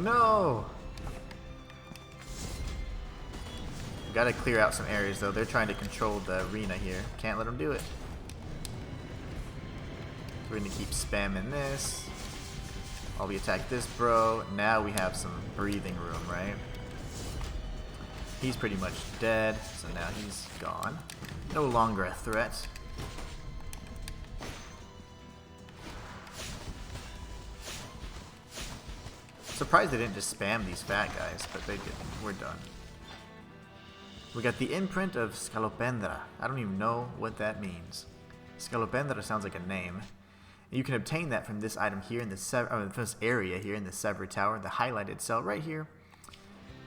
No! Gotta clear out some areas, though. They're trying to control the arena here. Can't let them do it. We're gonna keep spamming this. While we attack this bro. Now we have some breathing room, right? He's pretty much dead, so now he's gone. No longer a threat. Surprised they didn't just spam these fat guys, but they didn't. We're done. We got the imprint of Scolopendra. I don't even know what that means. Scolopendra sounds like a name. You can obtain that from this item here in the from this area here in the Severed Tower, the highlighted cell right here.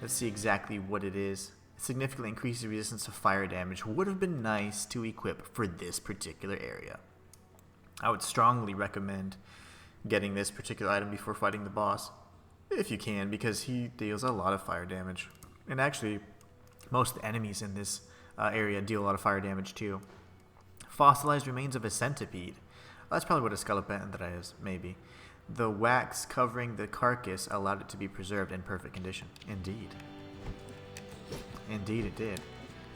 Let's see exactly what it is. Significantly increases resistance to fire damage. Would have been nice to equip for this particular area. I would strongly recommend getting this particular item before fighting the boss, if you can, because he deals a lot of fire damage. And actually, most enemies in this area deal a lot of fire damage too. Fossilized remains of a centipede. That's probably what a Scolopendra is, maybe. The wax covering the carcass allowed it to be preserved in perfect condition. Indeed. Indeed it did.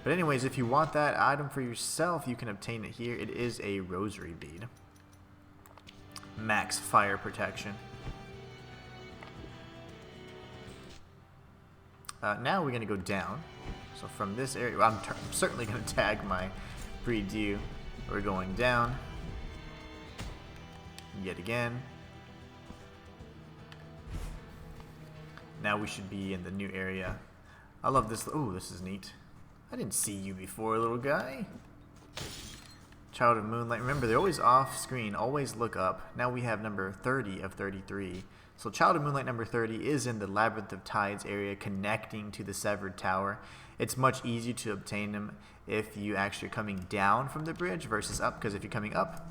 But anyways, if you want that item for yourself, you can obtain it here. It is a rosary bead. Max fire protection. Now we're going to go down. So from this area, I'm certainly going to tag my pre-due. We're going down. Yet again. Now we should be in the new area. I love this. Ooh, this is neat. I didn't see you before, little guy. Child of Moonlight. Remember, they're always off screen. Always look up. Now we have number 30 of 33. So Child of Moonlight number 30 is in the Labyrinth of Tides area connecting to the Severed Tower. It's much easier to obtain them if you actually are coming down from the bridge versus up, because if you're coming up,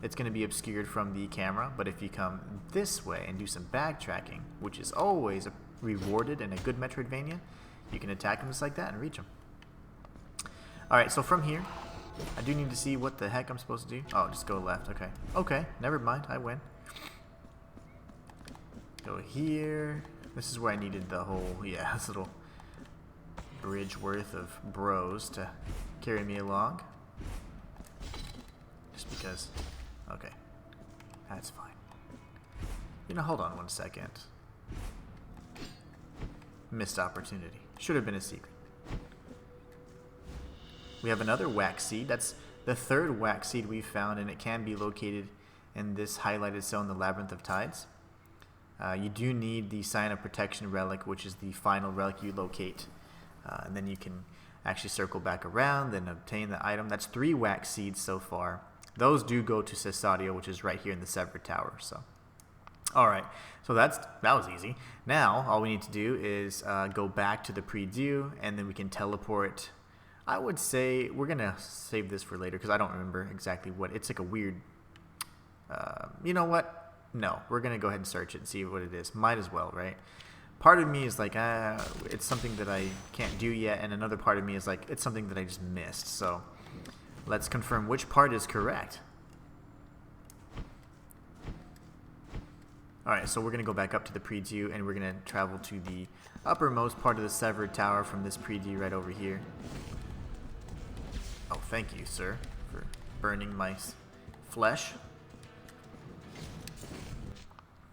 it's going to be obscured from the camera. But if you come this way and do some backtracking, which is always rewarded in a good Metroidvania, you can attack them just like that and reach them. Alright, so from here, I do need to see what the heck I'm supposed to do. Oh, just go left. Okay. Okay, never mind. I win. Go here. This is where I needed the whole, yeah, this little bridge worth of bros to carry me along. Just because. Okay. That's fine. You know, hold on one second. Missed opportunity. Should have been a secret. We have another wax seed. That's the third wax seed we've found, and it can be located in this highlighted cell in the Labyrinth of Tides. You do need the Sign of Protection relic, which is the final relic you locate. And then you can actually circle back around and obtain the item. That's 3 wax seeds so far. Those do go to Cesadio, which is right here in the Severed Tower. So, alright, so that was easy. Now, all we need to do is go back to the pre-due, and then we can teleport. I would say we're going to save this for later because I don't remember exactly what. It's like a weird... you know what? No, we're going to go ahead and search it and see what it is. Might as well, right? Part of me is like, it's something that I can't do yet, and another part of me is like, it's something that I just missed. So let's confirm which part is correct. Alright, so we're going to go back up to the pre-due, and we're going to travel to the uppermost part of the Severed Tower from this pre-due right over here. Oh, thank you, sir, for burning my flesh.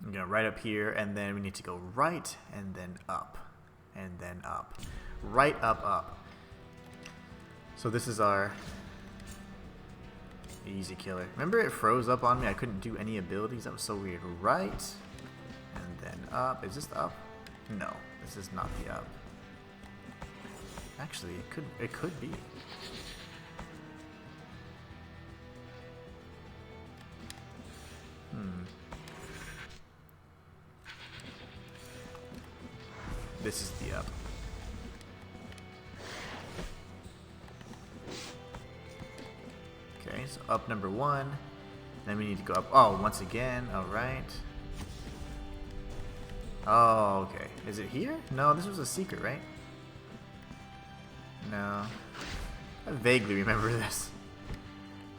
I'm going to right up here, and then we need to go right, and then up, and then up. Right, up, up. So this is our easy killer. Remember it froze up on me? I couldn't do any abilities. That was so weird. Right, and then up. Is this the up? No, this is not the up. Actually, it could be. This is the up. Okay, so up number 1. Then we need to go up. Oh, once again. Alright. Oh, okay. Is it here? No, this was a secret, right? No. I vaguely remember this.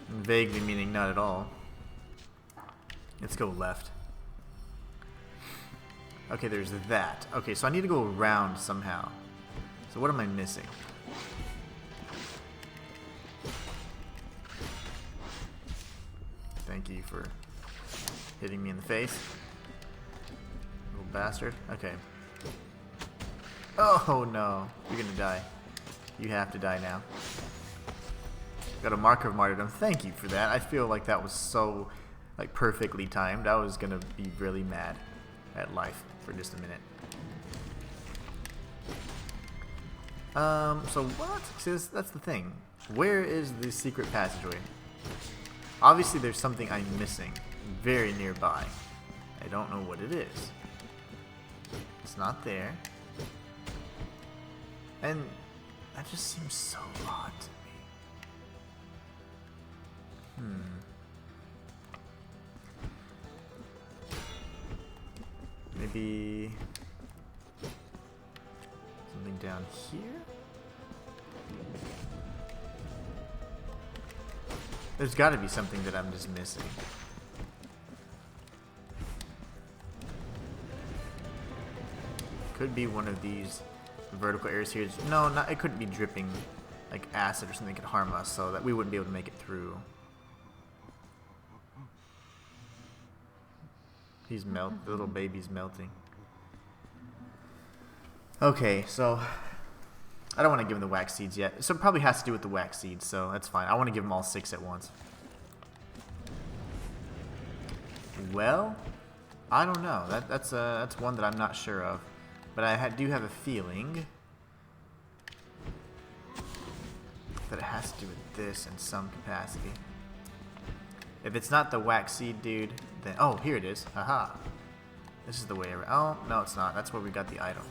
Vaguely meaning not at all. Let's go left. Okay, there's that. Okay, so I need to go around somehow. So what am I missing? Thank you for hitting me in the face. Little bastard. Okay. Oh no. You're gonna die. You have to die now. Got a marker of martyrdom. Thank you for that. I feel like that was so, like, perfectly timed. I was gonna be really mad. at life for just a minute. So what? See, that's the thing. Where is the secret passageway? Obviously there's something I'm missing very nearby. I don't know what it is. It's not there. And that just seems so odd to me. Maybe something down here? There's got to be something that I'm just missing. Could be one of these vertical areas here. No, it couldn't be dripping like acid or something that could harm us, so that we wouldn't be able to make it through. He's the little baby's melting. Okay, so I don't want to give him the wax seeds yet. So it probably has to do with the wax seeds, so that's fine. I want to give him all 6 at once. Well, I don't know. That's one that I'm not sure of, but I do have a feeling that it has to do with this in some capacity. If it's not the wax seed, dude, then oh, here it is. Haha. This is the way around. Oh no, it's not. That's where we got the item.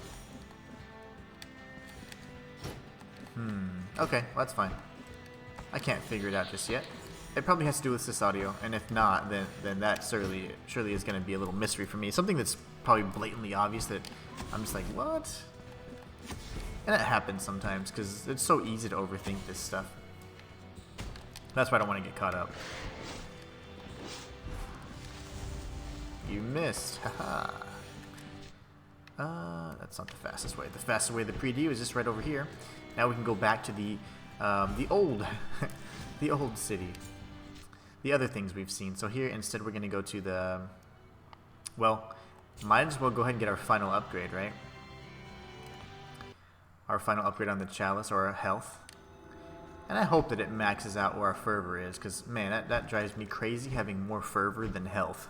Okay, well, that's fine. I can't figure it out just yet. It probably has to do with this audio, and if not, then that surely is going to be a little mystery for me. Something that's probably blatantly obvious that I'm just like, what? And it happens sometimes, because it's so easy to overthink this stuff. That's why I don't want to get caught up. You missed, haha. That's not the fastest way. The fastest way to pre-D is just right over here. Now we can go back to the old, the old city. The other things we've seen. So here, instead, we're going to go to the, well, might as well go ahead and get our final upgrade, right? Our final upgrade on the chalice, or our health. And I hope that it maxes out where our fervor is, because, man, that drives me crazy, having more fervor than health.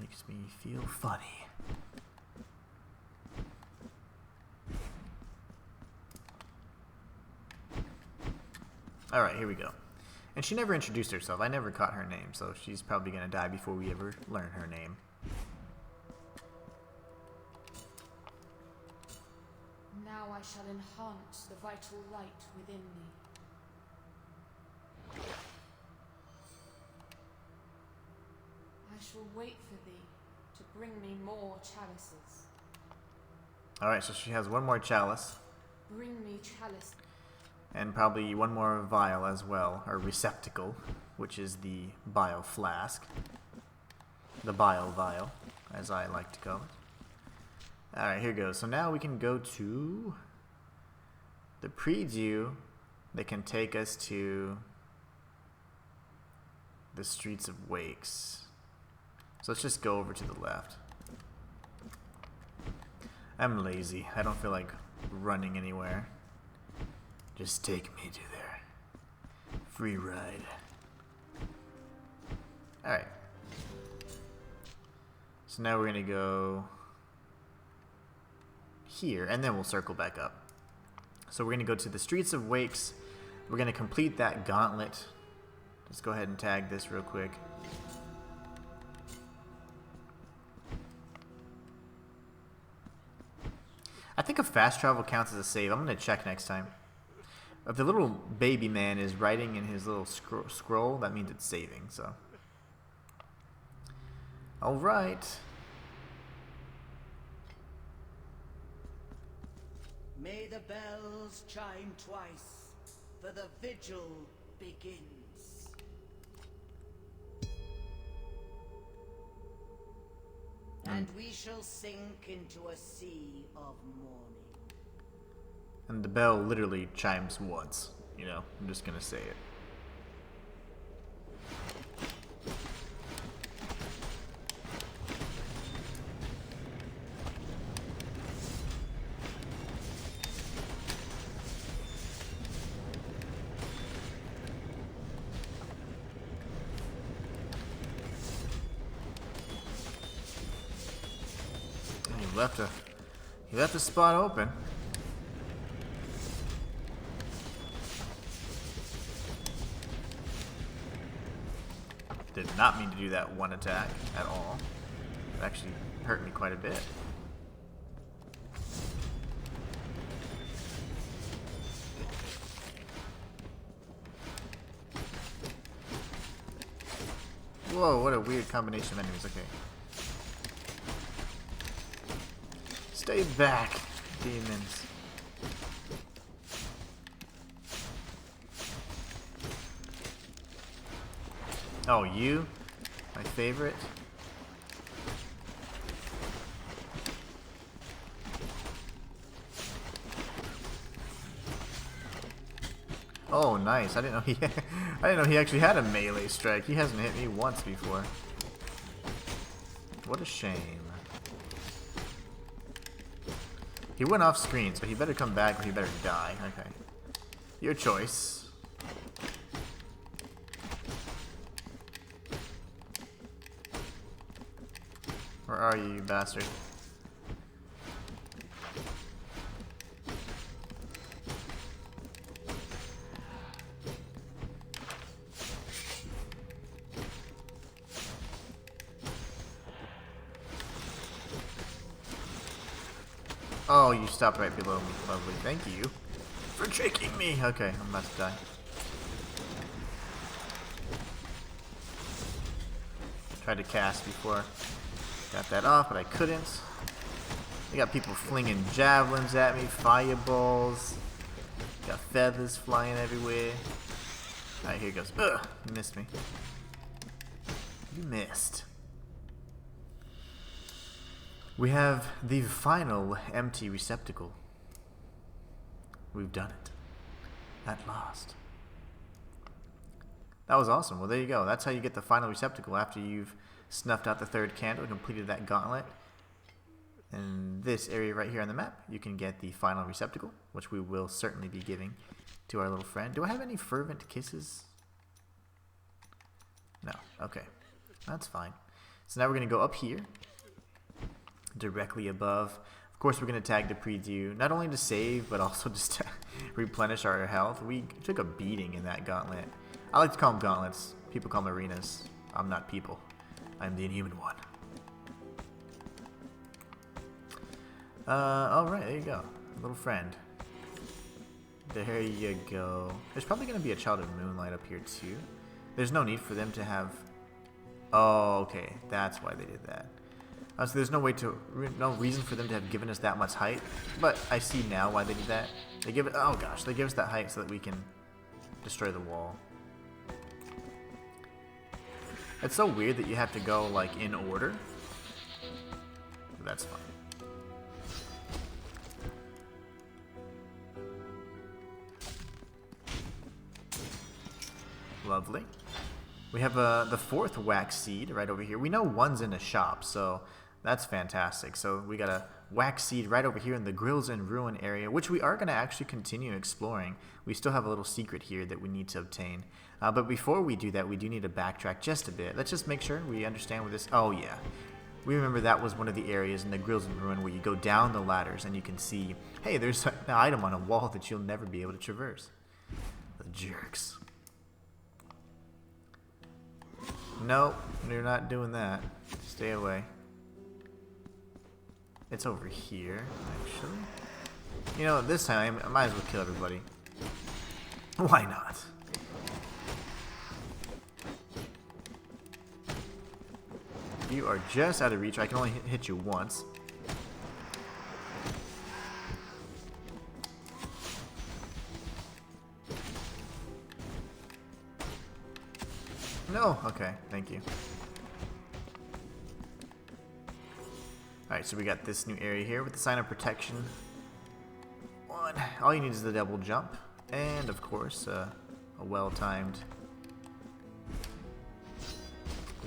Makes me feel funny. Alright, here we go. And she never introduced herself. I never caught her name, so she's probably going to die before we ever learn her name.
Now I shall enhance the vital light within me. I shall wait for thee to bring me more chalices.
Alright, so she has one more chalice.
Bring me chalice.
And probably one more vial as well, or receptacle, which is the bile flask. The bile vial, as I like to call it. Alright, here goes. So now we can go to the preview that can take us to the Streets of Wakes. So let's just go over to the left. I'm lazy. I don't feel like running anywhere. Just take me to there. Free ride. Alright. So now we're going to go here, and then we'll circle back up. So we're going to go to the Streets of Wakes. We're going to complete that gauntlet. Let's go ahead and tag this real quick. I think a fast travel counts as a save. I'm going to check next time. If the little baby man is writing in his little scroll, that means it's saving, so. Alright.
May the bells chime twice, for the vigil begins. And we shall sink into a sea of mourning.
And the bell literally chimes once, you know, I'm just gonna say it. he left a spot open. Did not mean to do that one attack at all. It actually hurt me quite a bit. Whoa, what a weird combination of enemies. Okay. Stay back, demons. Oh, you? My favorite? Oh, nice. I didn't know he I didn't know he actually had a melee strike. He hasn't hit me once before. What a shame. He went off screen, so he better come back or he better die. Okay. Your choice. Where are you, you bastard? Oh, you stopped right below me. Lovely. Thank you for tricking me. Okay, I'm about to die. Tried to cast before. Got that off, but I couldn't. We got people flinging javelins at me, fireballs. Got feathers flying everywhere. Alright, here it goes. Ugh, you missed me. You missed. We have the final empty receptacle. We've done it. At last. That was awesome. Well, there you go. That's how you get the final receptacle after you've snuffed out the third candle and completed that gauntlet. In this area right here on the map, you can get the final receptacle, which we will certainly be giving to our little friend. Do I have any fervent kisses? No. Okay. That's fine. So now we're going to go up here, directly above. Of course, we're going to tag the preview, not only to save, but also just to replenish our health. We took a beating in that gauntlet. I like to call them gauntlets. People call them arenas. I'm not people. I'm the Inhuman one. Alright, there you go. Little friend. There you go. There's probably going to be a Child of Moonlight up here too. There's no need for them to have... Oh, okay. That's why they did that. So there's no reason for them to have given us that much height. But I see now why they did that. They give it... Oh gosh, they give us that height so that we can destroy the wall. It's so weird that you have to go, like, in order. But that's fine. Lovely. We have the fourth wax seed right over here. We know one's in a shop, so that's fantastic. So we got a wax seed right over here in the Grills and Ruin area, which we are going to actually continue exploring. We still have a little secret here that we need to obtain. But before we do that, we do need to backtrack just a bit. Let's just make sure we understand where this... Oh, yeah. We remember that was one of the areas in the Grills and Ruin where you go down the ladders and you can see, hey, there's an item on a wall that you'll never be able to traverse. The jerks. Nope, you're not doing that. Stay away. It's over here, actually. You know, this time I might as well kill everybody. Why not? You are just out of reach. I can only hit you once. No? Okay, thank you. Alright, so we got this new area here with the sign of protection. One. All you need is the double jump. And, of course, a well-timed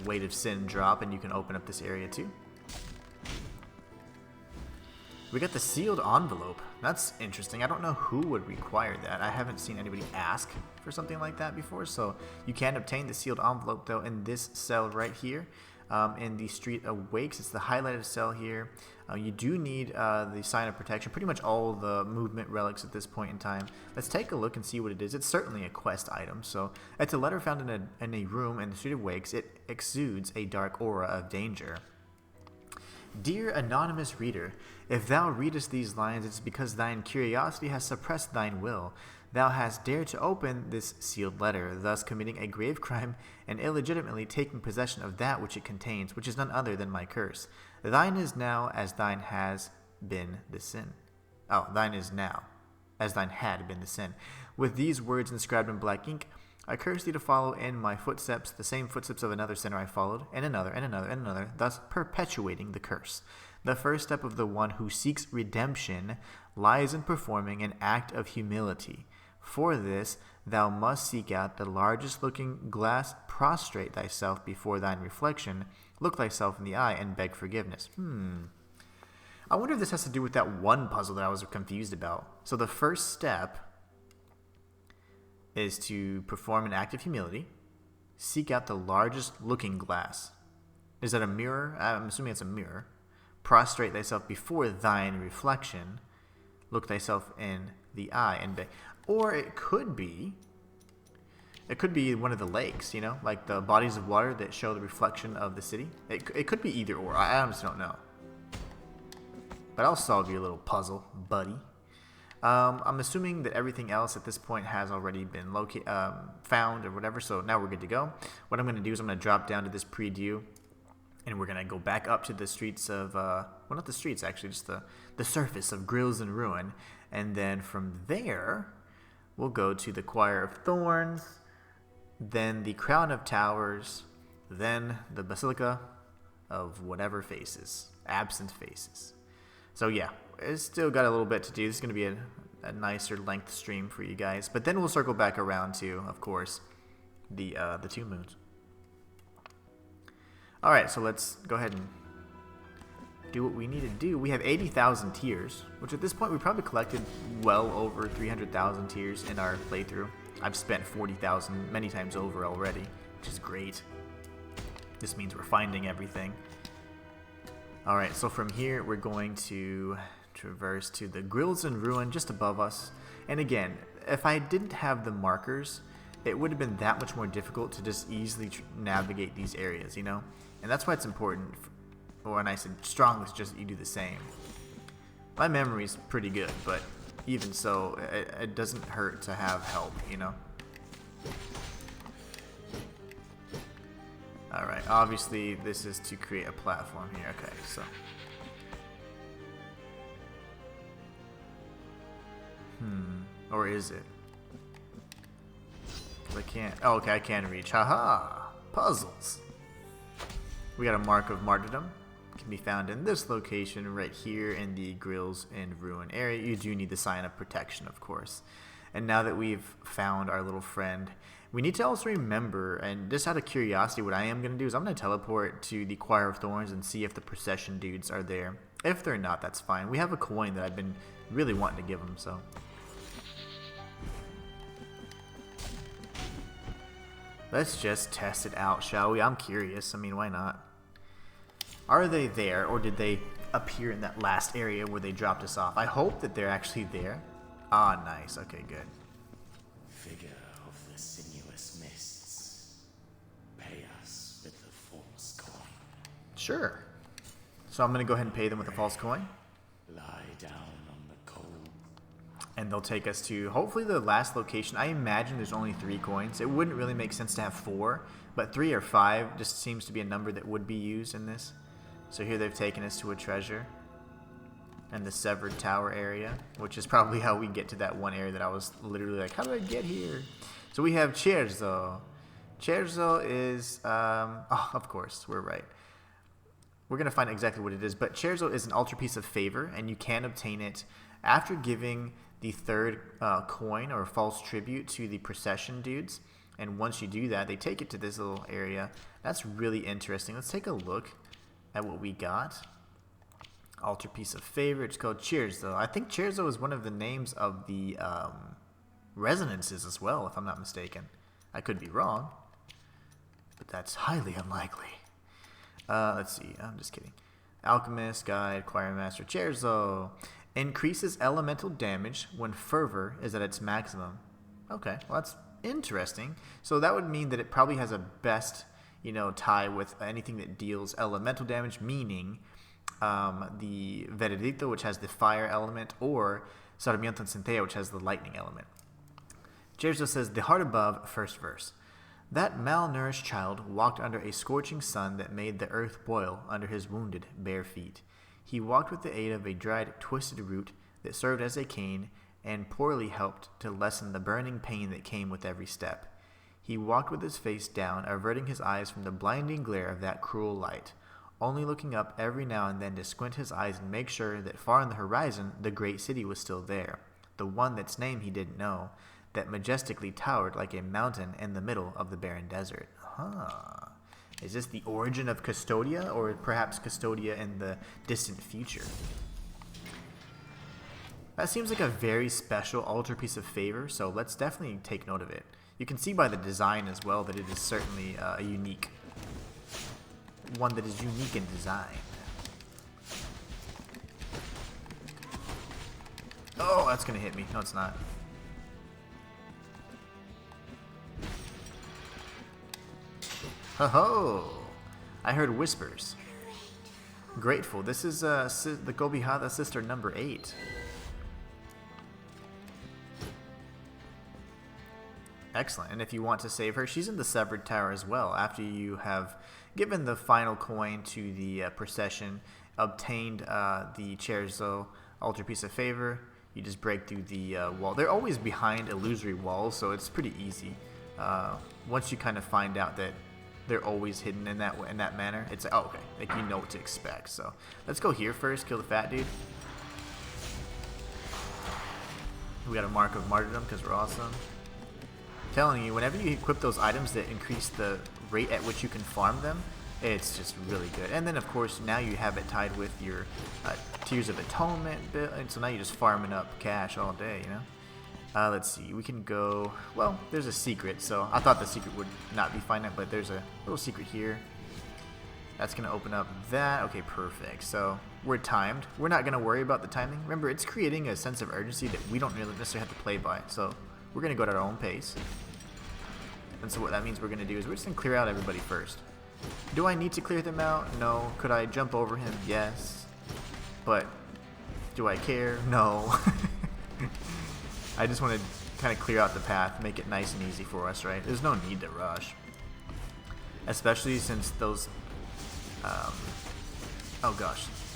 Weight of Sin drop, and you can open up this area too. We got the sealed envelope. That's interesting. I don't know who would require that. I haven't seen anybody ask for something like that before, so you can obtain the sealed envelope though in this cell right here. in the Street Awakes. It's the highlighted cell here. You do need the Sign of Protection, pretty much all the movement relics at this point in time. Let's take a look and see what it is. It's certainly a quest item. So it's a letter found in a room in the Street Awakes. It exudes a dark aura of danger. Dear anonymous reader, if thou readest these lines, it is because thine curiosity has suppressed thine will. Thou hast dared to open this sealed letter, thus committing a grave crime and illegitimately taking possession of that which it contains, which is none other than my curse. Thine is now as thine has been the sin. Oh, thine is now as thine had been the sin. With these words inscribed in black ink, I curse thee to follow in my footsteps, the same footsteps of another sinner I followed, and another, and another, and another, thus perpetuating the curse. The first step of the one who seeks redemption lies in performing an act of humility. For this, thou must seek out the largest looking glass, prostrate thyself before thine reflection, look thyself in the eye, and beg forgiveness. I wonder if this has to do with that one puzzle that I was confused about. So the first step is to perform an act of humility, seek out the largest looking glass. Is that a mirror? I'm assuming it's a mirror. Prostrate thyself before thine reflection, look thyself in the eye, and beg. Or it could be one of the lakes, you know, like the bodies of water that show the reflection of the city. It could be either or. I honestly don't know. But I'll solve your little puzzle, buddy. I'm assuming that everything else at this point has already been found or whatever, so now we're good to go. What I'm going to do is I'm going to drop down to this preview, and we're going to go back up to the streets of, well, not the streets actually, just the surface of Grills and Ruin, and then from there, we'll go to the Choir of Thorns, then the Crown of Towers, then the Basilica of whatever faces, absent faces. So yeah, it's still got a little bit to do. This is going to be a nicer length stream for you guys. But then we'll circle back around to, of course, the two moons. Alright, so let's go ahead and do what we need to do. We have 80,000 tiers, which at this point we probably collected well over 300,000 tiers in our playthrough. I've spent 40,000 many times over already, which is great. This means we're finding everything. Alright, so from here we're going to traverse to the Grills and Ruin just above us. And again, if I didn't have the markers, it would have been that much more difficult to just easily navigate these areas, you know? And that's why it's important, when I said strongly suggest that you do the same. My memory's pretty good, but even so, it doesn't hurt to have help, you know? Alright, obviously this is to create a platform here. Okay, so. Or is it? I can't. Oh, okay, I can reach. Haha! Puzzles! We got a Mark of Martyrdom. Can be found in this location right here in the Grills and Ruin area. You do need the Sign of Protection, of course. And now that we've found our little friend, we need to also remember, and just out of curiosity, what I am going to do is I'm going to teleport to the Choir of Thorns and see if the procession dudes are there. If they're not, that's fine. We have a coin that I've been really wanting to give them, so. Let's just test it out, shall we? I'm curious. I mean, why not? Are they there, or did they appear in that last area where they dropped us off? I hope that they're actually there. Ah, nice. Okay, good.
Figure of the sinuous mists. Pay us with the false coin.
Sure. So I'm going to go ahead and pay them with a false coin.
Lie down on the cold.
And they'll take us to, hopefully, the last location. I imagine there's only 3 coins. It wouldn't really make sense to have 4, but 3 or 5 just seems to be a number that would be used in this. So here they've taken us to a treasure and the Severed Tower area, which is probably how we get to that one area that I was literally like, how do I get here? So we have Cherzo. Cherzo is, oh, of course, we're right. We're going to find exactly what it is, but Cherzo is an altarpiece of favor, and you can obtain it after giving the 3rd coin or false tribute to the procession dudes. And once you do that, they take it to this little area. That's really interesting. Let's take a look at what we got. Altarpiece of favor. It's called Cherzo. I think Cherzo is one of the names of the resonances as well, if I'm not mistaken. I could be wrong, but that's highly unlikely. Let's see. I'm just kidding. Alchemist Guide, Choir Master Cherzo. Increases elemental damage when fervor is at its maximum. Okay, well that's interesting. So that would mean that it probably has a best, tie with anything that deals elemental damage, meaning the Veredicto, which has the fire element, or Sarmiento and Centella, which has the lightning element. Cherzo says, The Heart Above, first verse. That malnourished child walked under a scorching sun that made the earth boil under his wounded, bare feet. He walked with the aid of a dried, twisted root that served as a cane and poorly helped to lessen the burning pain that came with every step. He walked with his face down, averting his eyes from the blinding glare of that cruel light, only looking up every now and then to squint his eyes and make sure that far on the horizon the great city was still there, the one that's name he didn't know, that majestically towered like a mountain in the middle of the barren desert. Huh. Is this the origin of Custodia, or perhaps Custodia in the distant future? That seems like a very special altar piece of favor, so let's definitely take note of it. You can see by the design as well that it is certainly a unique one that is unique in design. Oh, that's gonna hit me. No, it's not. Ho-ho! I heard whispers. Grateful. This is the Gobihada sister number 8. Excellent. And if you want to save her, she's in the Severed Tower as well. After you have given the final coin to the procession, obtained the Cherzo altar piece of favor, you just break through the wall. They're always behind illusory walls, so it's pretty easy. Once you kind of find out that they're always hidden in that manner, it's like, oh, okay, like you know what to expect. So let's go here first, kill the fat dude. We got a mark of martyrdom because we're awesome. I'm telling you, whenever you equip those items that increase the rate at which you can farm them, it's just really good. And then of course now you have it tied with your Tears of Atonement, and so now you're just farming up cash all day, Let's see, we can go, well, there's a secret, so I thought the secret would not be finite, but there's a little secret here. That's going to open up that. Okay, perfect. So we're timed. We're not going to worry about the timing. Remember, it's creating a sense of urgency that we don't really necessarily have to play by, so we're going to go at our own pace. And so what that means we're going to do is we're just going to clear out everybody first. Do I need to clear them out? No. Could I jump over him? Yes. But do I care? No. I just want to kind of clear out the path, make it nice and easy for us, right? There's no need to rush. Especially since those,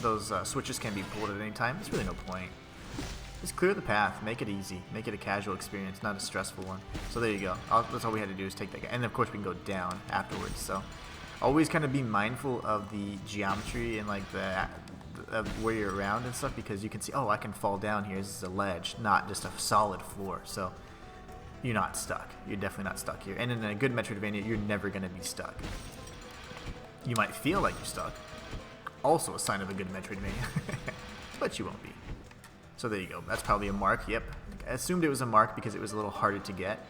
those switches can be pulled at any time. There's really no point. Just clear the path, make it easy, make it a casual experience, not a stressful one. So there you go. That's all we had to do is take that guy. And of course we can go down afterwards. So always kind of be mindful of the geometry and like of where you're around and stuff, because you can see, oh, I can fall down here. This is a ledge, not just a solid floor. So you're not stuck. You're definitely not stuck here. And in a good Metroidvania, you're never going to be stuck. You might feel like you're stuck. Also a sign of a good Metroidvania. But you won't be. So there you go. That's probably a mark. Yep. I assumed it was a mark because it was a little harder to get.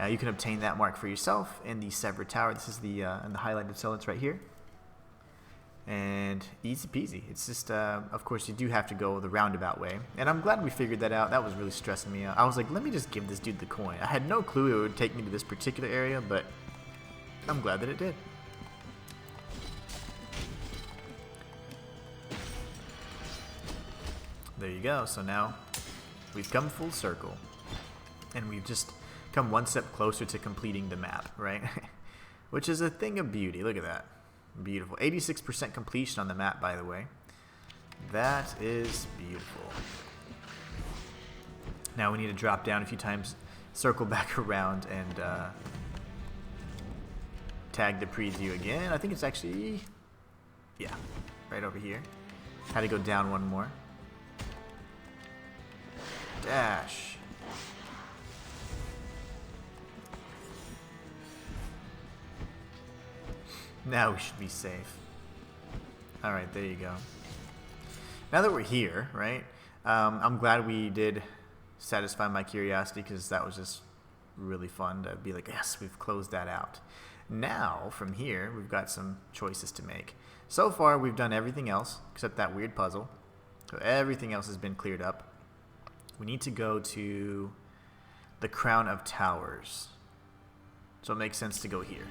You can obtain that mark for yourself in the Severed Tower. This is the in the highlighted cell. It's right here. And easy peasy. It's just, of course, you do have to go the roundabout way. And I'm glad we figured that out. That was really stressing me out. I was like, let me just give this dude the coin. I had no clue it would take me to this particular area, but I'm glad that it did. There you go. So now we've come full circle. And we've just come one step closer to completing the map, right? Which is a thing of beauty. Look at that. Beautiful. 86% completion on the map, by the way. That is beautiful. Now we need to drop down a few times, circle back around, and tag the preview again. I think it's actually, yeah, right over here. Had to go down one more. Dash. Now we should be safe. Alright, there you go. Now that we're here, right, I'm glad we did satisfy my curiosity, because that was just really fun to be like, yes, we've closed that out. Now, from here, we've got some choices to make. So far, we've done everything else except that weird puzzle. So everything else has been cleared up. We need to go to the Crown of Towers. So it makes sense to go here.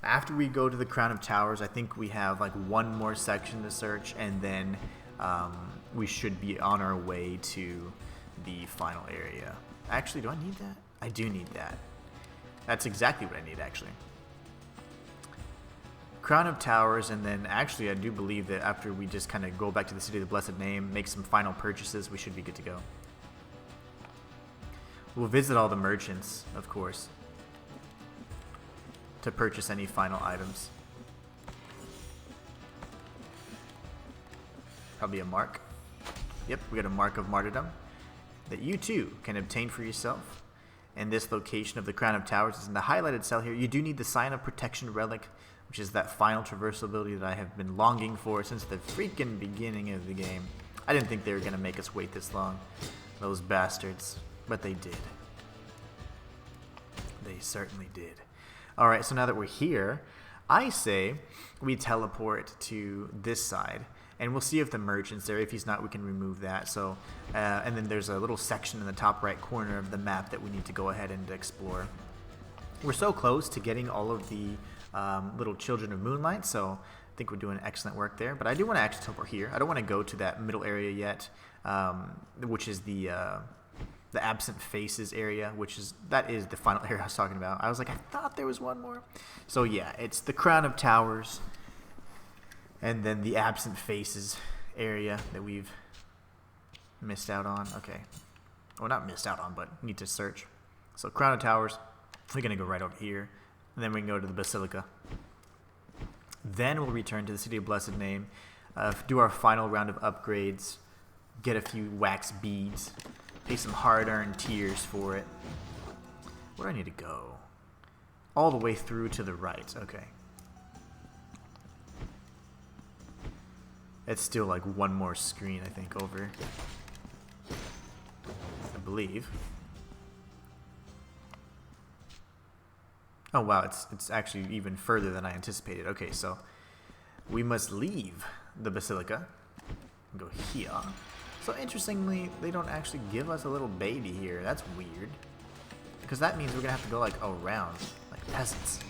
After we go to the Crown of Towers, I think we have like one more section to search, and then we should be on our way to the final area. Actually, do I need that? I do need that. That's exactly what I need, actually. Crown of Towers, and then actually I do believe that after we just kind of go back to the City of the Blessed Name, make some final purchases, we should be good to go. We'll visit all the merchants, of course, to purchase any final items. Probably a mark. Yep, we got a mark of martyrdom that you too can obtain for yourself. And this location of the Crown of Towers is in the highlighted cell here. You do need the Sign of Protection relic, which is that final traversal ability that I have been longing for since the freaking beginning of the game. I didn't think they were going to make us wait this long, those bastards, but they did. They certainly did. Alright, so now that we're here, I say we teleport to this side, and we'll see if the merchant's there. If he's not, we can remove that. So, and then there's a little section in the top right corner of the map that we need to go ahead and explore. We're so close to getting all of the little children of moonlight, so I think we're doing excellent work there. But I do want to actually teleport here. I don't want to go to that middle area yet, which is the absent faces area, that is the final area I was talking about. I was like, I thought there was one more. So yeah, it's the Crown of Towers, and then the absent faces area that we've missed out on. Okay, well, not missed out on, but need to search. So Crown of Towers, we're gonna go right over here, and then we can go to the Basilica. Then we'll return to the City of Blessed Name, do our final round of upgrades, get a few wax beads, pay some hard-earned tears for it. Where do I need to go? All the way through to the right. Okay. It's still like one more screen, I think, over. I believe. Oh wow, it's actually even further than I anticipated. Okay, so we must leave the Basilica and go here. So interestingly, they don't actually give us a little baby here. That's weird. Because that means we're gonna have to go like around, like peasants.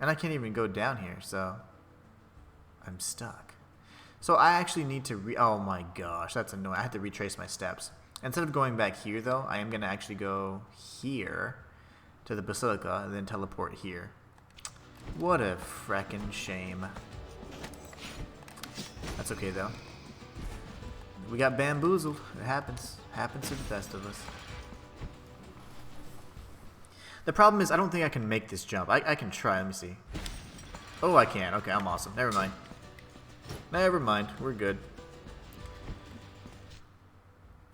And I can't even go down here, so I'm stuck. So I actually need to oh my gosh, that's annoying. I have to retrace my steps. Instead of going back here though, I am gonna actually go here to the Basilica and then teleport here. What a frickin' shame. That's okay though. We got bamboozled. It happens. Happens to the best of us. The problem is I don't think I can make this jump. I can try. Let me see. Oh, I can. Okay, I'm awesome. Never mind. Never mind. We're good.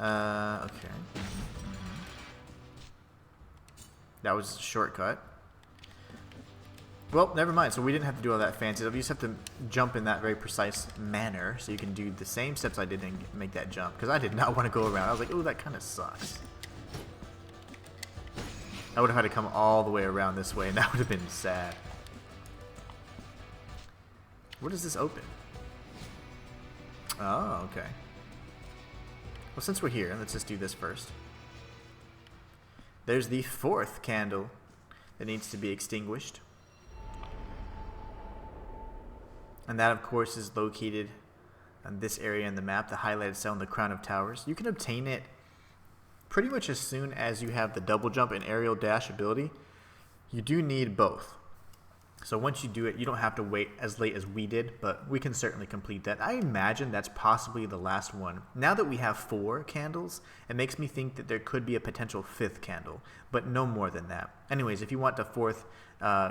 Okay. That was a shortcut. Well, never mind. So we didn't have to do all that fancy stuff. You just have to jump in that very precise manner so you can do the same steps I did and make that jump. Because I did not want to go around. I was like, oh, that kind of sucks. I would have had to come all the way around this way, and that would have been sad. Where does this open? Oh, okay. Well, since we're here, let's just do this first. There's the fourth candle that needs to be extinguished. And that, of course, is located in this area in the map, the highlighted cell in the Crown of Towers. You can obtain it pretty much as soon as you have the double jump and aerial dash ability. You do need both. So once you do it, you don't have to wait as late as we did, but we can certainly complete that. I imagine that's possibly the last one. Now that we have 4 candles, it makes me think that there could be a potential 5th candle, but no more than that. Anyways, if you want the 4th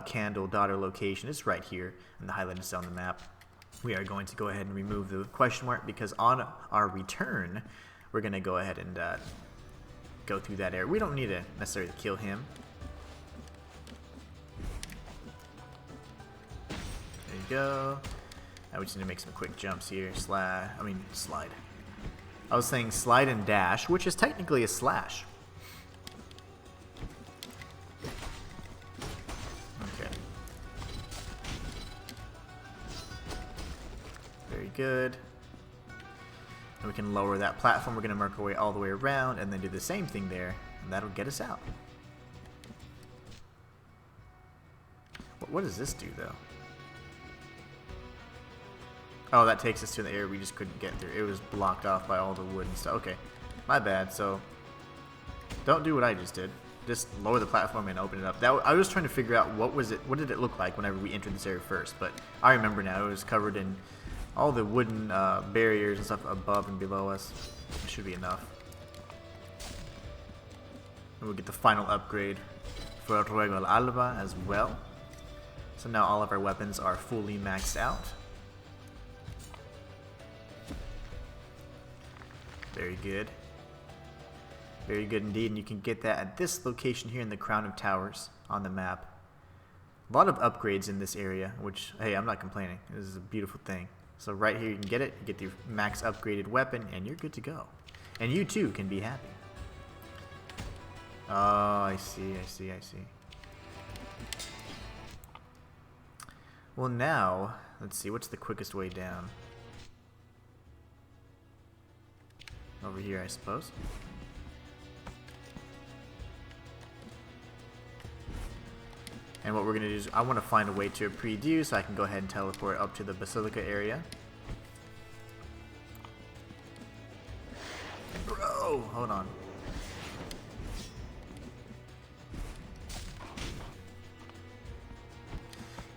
candle daughter location, it's right here in the highlighted cell on the map. We are going to go ahead and remove the question mark because on our return, we're going to go ahead and go through that area. We don't need to necessarily kill him. There you go. Now we just need to make some quick jumps here. Slide. I was saying slide and dash, which is technically a slash. Very good. And we can lower that platform. We're going to work our way all the way around and then do the same thing there. And that'll get us out. What does this do, though? Oh, that takes us to the area we just couldn't get through. It was blocked off by all the wood and stuff. Okay, my bad. So, don't do what I just did. Just lower the platform and open it up. I was trying to figure out what did it look like whenever we entered this area first. But I remember now. It was covered in all the wooden barriers and stuff above and below us. It should be enough. And we'll get the final upgrade for Ruego Alba as well. So now all of our weapons are fully maxed out. Very good. Very good indeed, and you can get that at this location here in the Crown of Towers on the map. A lot of upgrades in this area, which, hey, I'm not complaining. This is a beautiful thing. So right here you can get it, you get the max upgraded weapon, and you're good to go. And you too can be happy. Oh, I see. Well now, let's see, what's the quickest way down? Over here, I suppose. And what we're going to do is, I want to find a way to pre-due so I can go ahead and teleport up to the Basilica area. Bro, hold on.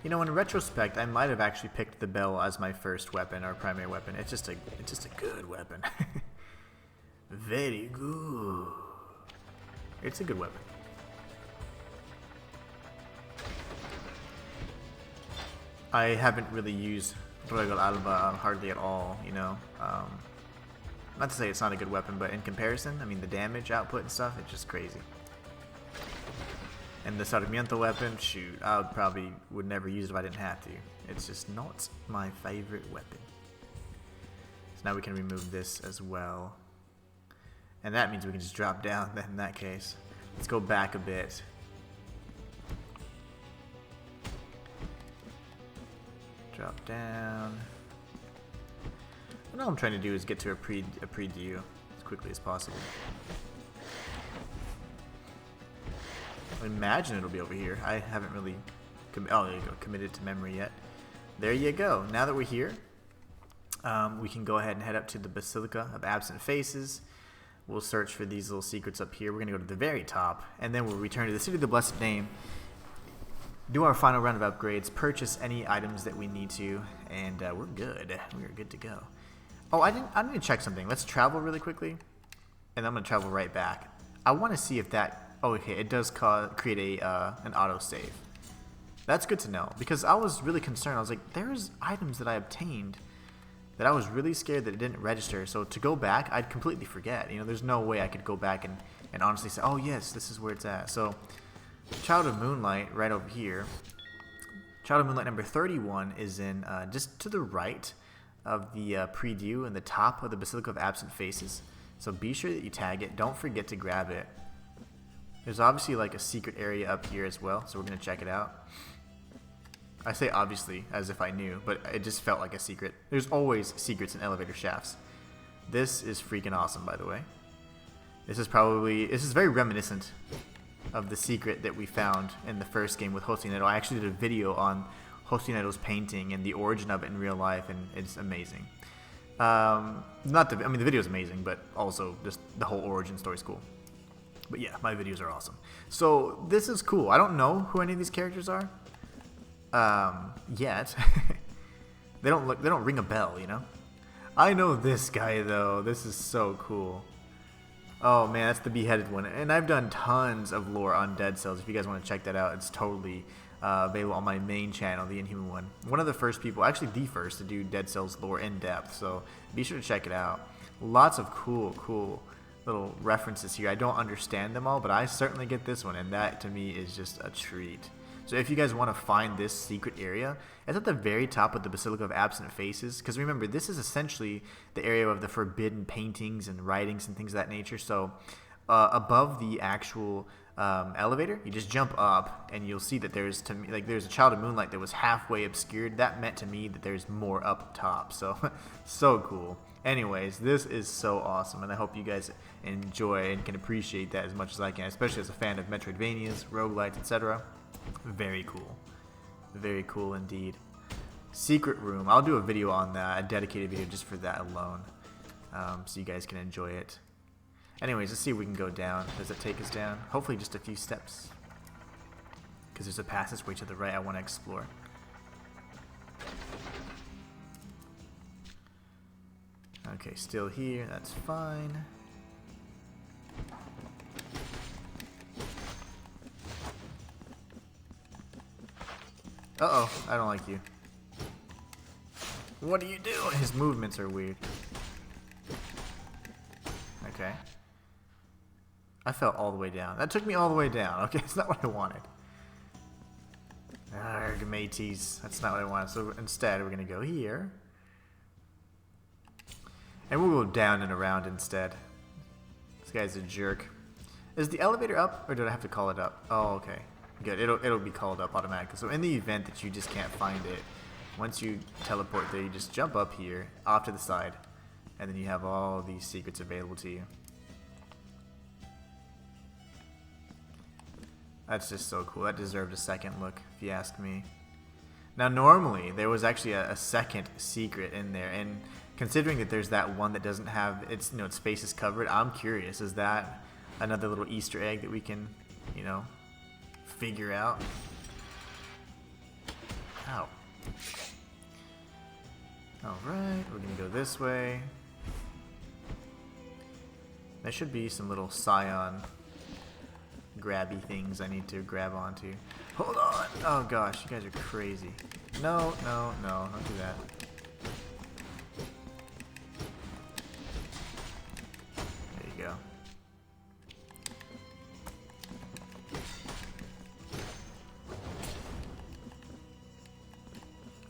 You know, in retrospect, I might have actually picked the bell as my first weapon, or primary weapon. It's just a good weapon. Very good. It's a good weapon. I haven't really used Ruego Alba hardly at all, you know. Not to say it's not a good weapon, but in comparison, I mean, the damage output and stuff, it's just crazy. And the Sarmiento weapon, shoot, I would never use it if I didn't have to. It's just not my favorite weapon. So now we can remove this as well. And that means we can just drop down then in that case. Let's go back a bit. Drop down. And all I'm trying to do is get to a pre-due as quickly as possible. I imagine it'll be over here. I haven't really there you go, committed to memory yet. There you go. Now that we're here, we can go ahead and head up to the Basilica of Absent Faces. We'll search for these little secrets up here. We're going to go to the very top, and then we'll return to the City of the Blessed Name, do our final round of upgrades, purchase any items that we need to, and we're good. We are good to go. Oh, I need to check something. Let's travel really quickly, and I'm going to travel right back. I want to see if that... Oh, okay, it does create an autosave. That's good to know, because I was really concerned. I was like, there's items that I obtained that I was really scared that it didn't register. So to go back, I'd completely forget. You know, there's no way I could go back and honestly say, oh yes, this is where it's at. So Child of Moonlight right over here. Child of Moonlight number 31 is in just to the right of the pre-due in the top of the Basilica of Absent Faces. So be sure that you tag it. Don't forget to grab it. There's obviously like a secret area up here as well, so we're going to check it out. I say obviously as if I knew, but it just felt like a secret. There's always secrets in elevator shafts. This is freaking awesome, by the way. This is very reminiscent of the secret that we found in the first game with Hostinetto. I actually did a video on Hostinetto's painting and the origin of it in real life, and it's amazing. I mean, the video is amazing, but also just the whole origin story is cool. But yeah, my videos are awesome. So this is cool. I don't know who any of these characters are yet. They don't ring a bell, you know. I know this guy though. This is so cool. Oh man, that's the beheaded one. And I've done tons of lore on Dead Cells. If you guys want to check that out, it's totally available on my main channel, the Inhuman one. One of the first people, actually the first, to do Dead Cells lore in depth. So be sure to check it out. Lots of cool little references here. I don't understand them all, but I certainly get this one, and that to me is just a treat. So if you guys want to find this secret area, it's at the very top of the Basilica of Absent Faces, because remember, this is essentially the area of the forbidden paintings and writings and things of that nature. So above the actual elevator, you just jump up and you'll see that there's, to me, like, there's a Child of Moonlight that was halfway obscured. That meant to me that there's more up top. So so cool. Anyways, this is so awesome, and I hope you guys enjoy and can appreciate that as much as I can, especially as a fan of Metroidvanias, roguelites, etc. Very cool. Very cool indeed. Secret room. I'll do a video on that, a dedicated video just for that alone, so you guys can enjoy it. Anyways, let's see if we can go down. Does it take us down? Hopefully just a few steps, because there's a passageway to the right I want to explore. Okay, still here. That's fine. Uh-oh, I don't like you. What are you doing? His movements are weird. Okay. I fell all the way down. That took me all the way down. Okay, it's not what I wanted. Arrgh, mateys. That's not what I wanted. So instead, we're going to go here. And we'll go down and around instead. This guy's a jerk. Is the elevator up, or did I have to call it up? Oh, okay. Good. It'll be called up automatically. So in the event that you just can't find it, once you teleport there, you just jump up here, off to the side, and then you have all these secrets available to you. That's just so cool. That deserved a second look, if you ask me. Now, normally, there was actually a second secret in there, and considering that there's that one that doesn't have its, its face is covered, I'm curious, is that another little Easter egg that we can, figure out? Ow. Alright, we're gonna go this way. There should be some little scion grabby things I need to grab onto. Hold on! Oh gosh, you guys are crazy. No, no, no, don't do that. There you go.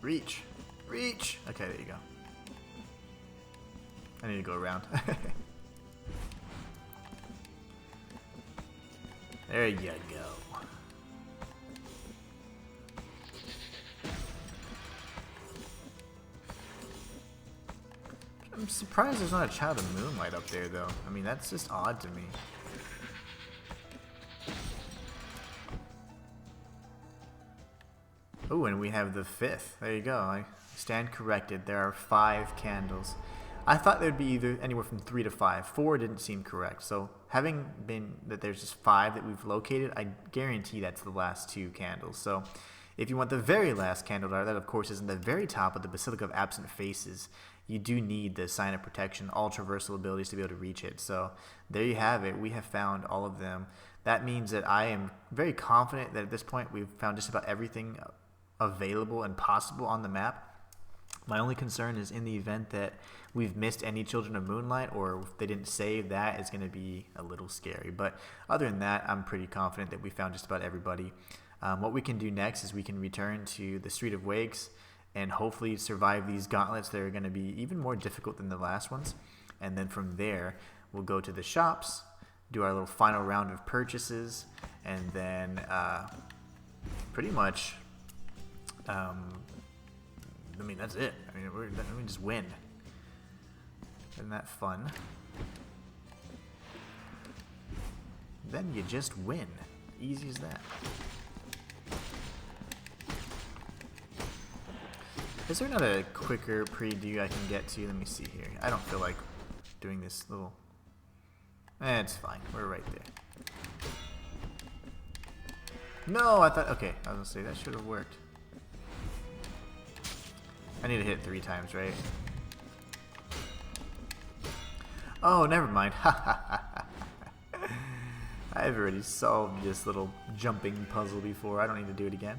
Reach! Reach! Okay, there you go. I need to go around. There you go. I'm surprised there's not a Child of Moonlight up there, though. I mean, that's just odd to me. Oh, and we have the 5th. There you go. I stand corrected. There are 5 candles. I thought there'd be either anywhere from 3 to 5. 4 didn't seem correct. So having been that there's just 5 that we've located, I guarantee that's the last 2 candles. So if you want the very last candle, that of course is in the very top of the Basilica of Absent Faces. You do need the Sign of Protection, all traversal abilities to be able to reach it. So there you have it. We have found all of them. That means that I am very confident that at this point we've found just about everything available and possible on the map. My only concern is in the event that we've missed any Children of Moonlight, or if they didn't save that, it's going to be a little scary. But other than that, I'm pretty confident that we found just about everybody. What we can do next is we can return to the Street of Wakes and hopefully survive these gauntlets that are going to be even more difficult than the last ones. And then from there, we'll go to the shops, do our little final round of purchases, and then pretty much... I mean, that's it. I mean, we just win. Isn't that fun? Then you just win. Easy as that. Is there not a quicker preview I can get to? Let me see here. I don't feel like doing this little... it's fine. We're right there. No, I thought... Okay, I was gonna say that should have worked. I need to hit 3 times, right? Oh, never mind. I've already solved this little jumping puzzle before. I don't need to do it again.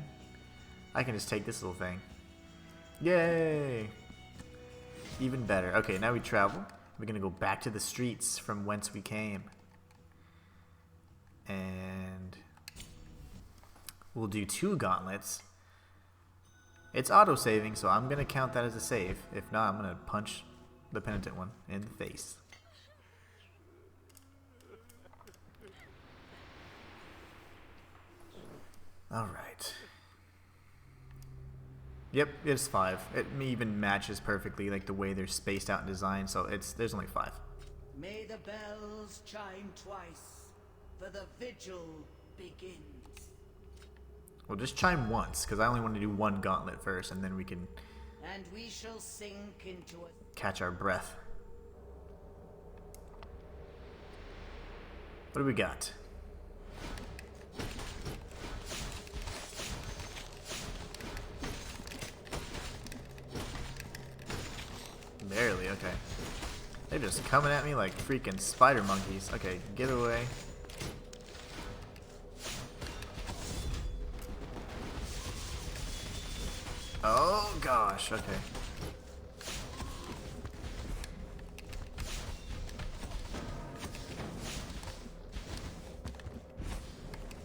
I can just take this little thing. Yay! Even better. Okay, now we travel. We're going to go back to the streets from whence we came. And we'll do 2 gauntlets. It's auto-saving, so I'm going to count that as a save. If not, I'm going to punch the penitent one in the face. Alright. Yep, it's 5. It even matches perfectly, like the way they're spaced out in design, so there's only 5.
May the bells chime twice, for the vigil begins.
We'll just chime once, because I only want to do one gauntlet first, and then we can
And we shall sink into a...
catch our breath. What do we got? Barely, okay. They're just coming at me like freaking spider monkeys. Okay, get away. Oh gosh, okay.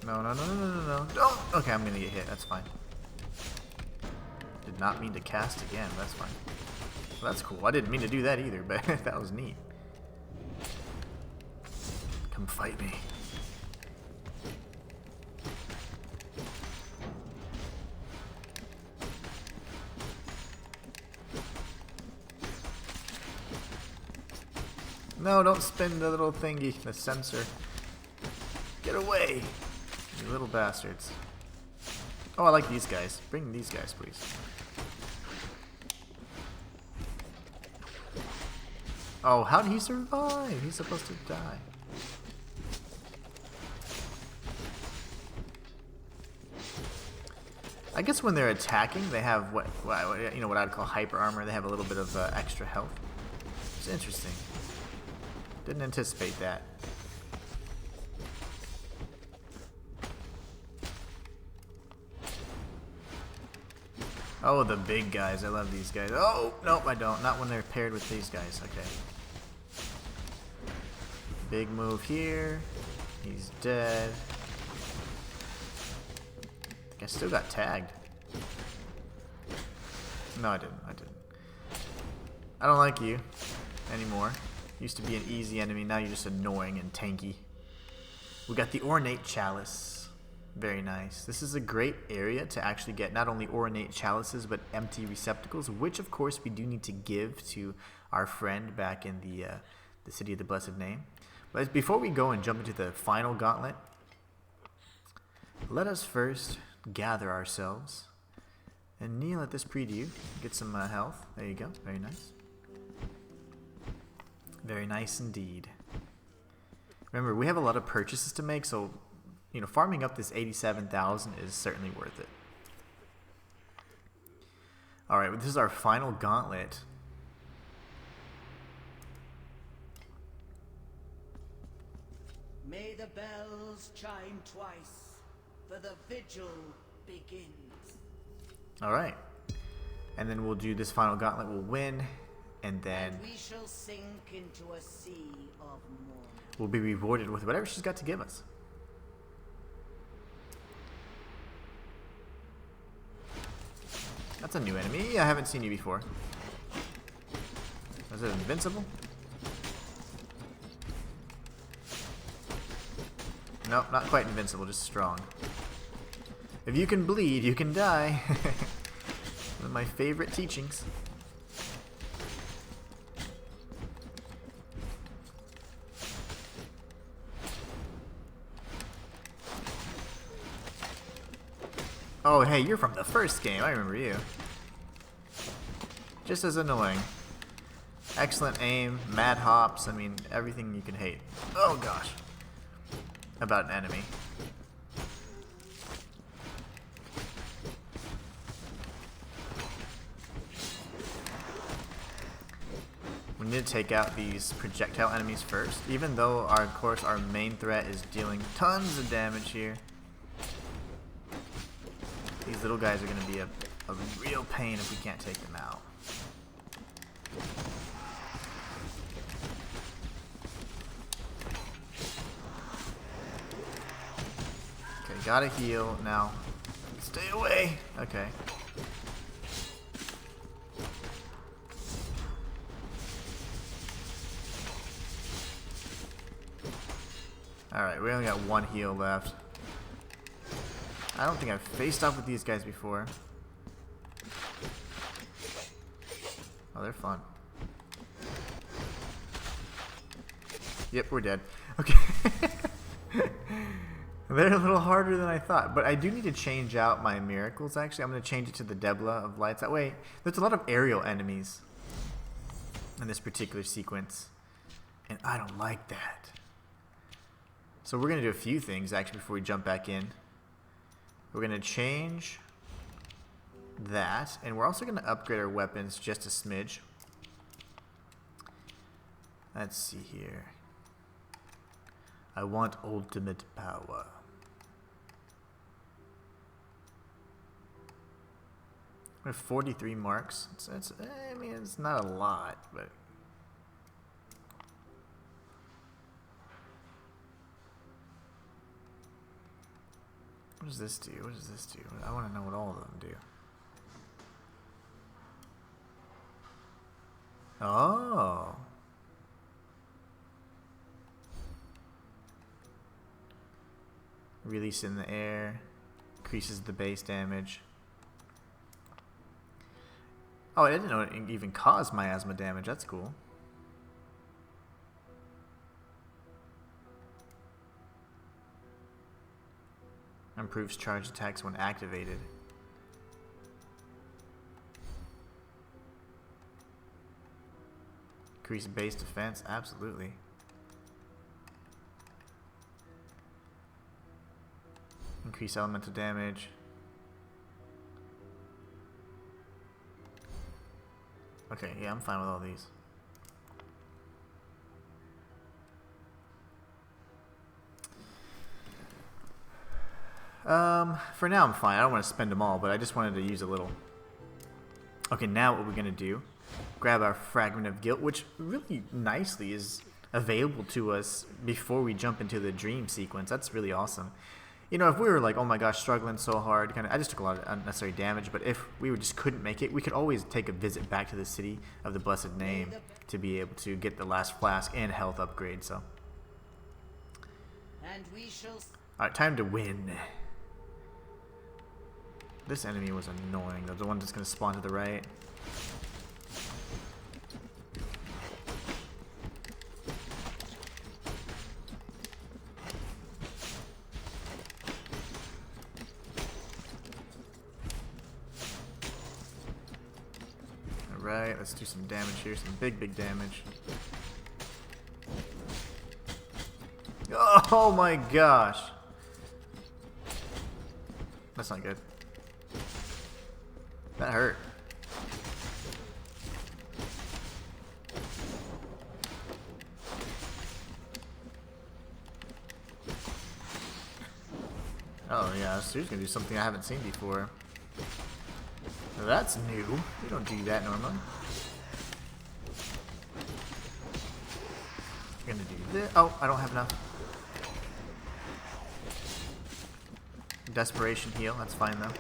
No, no, no, no, no, no, no. Don't! Okay, I'm gonna get hit. That's fine. Did not mean to cast again, but that's fine. Well, that's cool. I didn't mean to do that either, but that was neat. Come fight me. No, don't spin the little thingy, the sensor. Get away, you little bastards. Oh, I like these guys. Bring these guys, please. Oh, how did he survive? He's supposed to die. I guess when they're attacking, they have what I'd call hyper armor. They have a little bit of extra health. It's interesting. Didn't anticipate that. Oh, the big guys. I love these guys. Oh, nope, I don't. Not when they're paired with these guys. Okay. Big move here. He's dead. I think I still got tagged. No, I didn't. I don't like you anymore. Used to be an easy enemy. Now you're just annoying and tanky. We got the ornate chalice. Very nice. This is a great area to actually get not only ornate chalices, but empty receptacles, which of course we do need to give to our friend back in the city of the blessed name. But before we go and jump into the final gauntlet, let us first gather ourselves and kneel at this prie-dieu. Get some health. There you go. Very nice. Very nice indeed. Remember, we have a lot of purchases to make, so farming up this 87,000 is certainly worth it. Alright, this is our final gauntlet.
May the bells chime twice, for the vigil begins.
Alright. And then we'll do this final gauntlet, we'll win, and then
And we shall sink into a sea of mourning.
we'll be rewarded with whatever she's got to give us. That's a new enemy. I haven't seen you before. Is it invincible? Nope, not quite invincible, just strong. If you can bleed, you can die. One of my favorite teachings. Oh, hey, you're from the first game. I remember you. Just as annoying. Excellent aim, mad hops, I mean, everything you can hate. Oh, gosh. About an enemy. We need to take out these projectile enemies first, even though, of course, our main threat is dealing tons of damage here. These little guys are going to be a real pain if we can't take them out. Okay, gotta heal now. Stay away! Okay. Alright, we only got one heal left. I don't think I've faced off with these guys before. Oh, they're fun. Yep, we're dead. Okay. They're a little harder than I thought, but I do need to change out my miracles, actually. I'm going to change it to the Debla of Lights. That way, there's a lot of aerial enemies in this particular sequence, and I don't like that. So we're going to do a few things, actually, before we jump back in. We're going to change that, and we're also going to upgrade our weapons just a smidge. Let's see here. I want ultimate power. We have 43 marks. I mean, it's not a lot, but... What does this do? What does this do? I want to know what all of them do. Oh. Release in the air. Increases the base damage. Oh, I didn't know it even caused miasma damage. That's cool. Improves charge attacks when activated. Increase base defense? Absolutely. Increase elemental damage. Okay, yeah, I'm fine with all these. For now I'm fine. I don't want to spend them all, but I just wanted to use a little. Okay, now what we're going to do, grab our Fragment of Guilt, which really nicely is available to us before we jump into the dream sequence. That's really awesome. You know, if we were like, oh my gosh, struggling so hard, I just took a lot of unnecessary damage, but if we just couldn't make it, we could always take a visit back to the City of the Blessed Name to be able to get the last flask and health upgrade, so.
And we shall...
Alright, time to win. This enemy was annoying, though. The one that's going to spawn to the right. Alright, let's do some damage here. Some big damage. Oh my gosh! That's not good. That hurt. Oh yeah, so he's gonna do something I haven't seen before. That's new. We don't do that normally. We're gonna do this. Oh, I don't have enough. Desperation heal, that's fine though.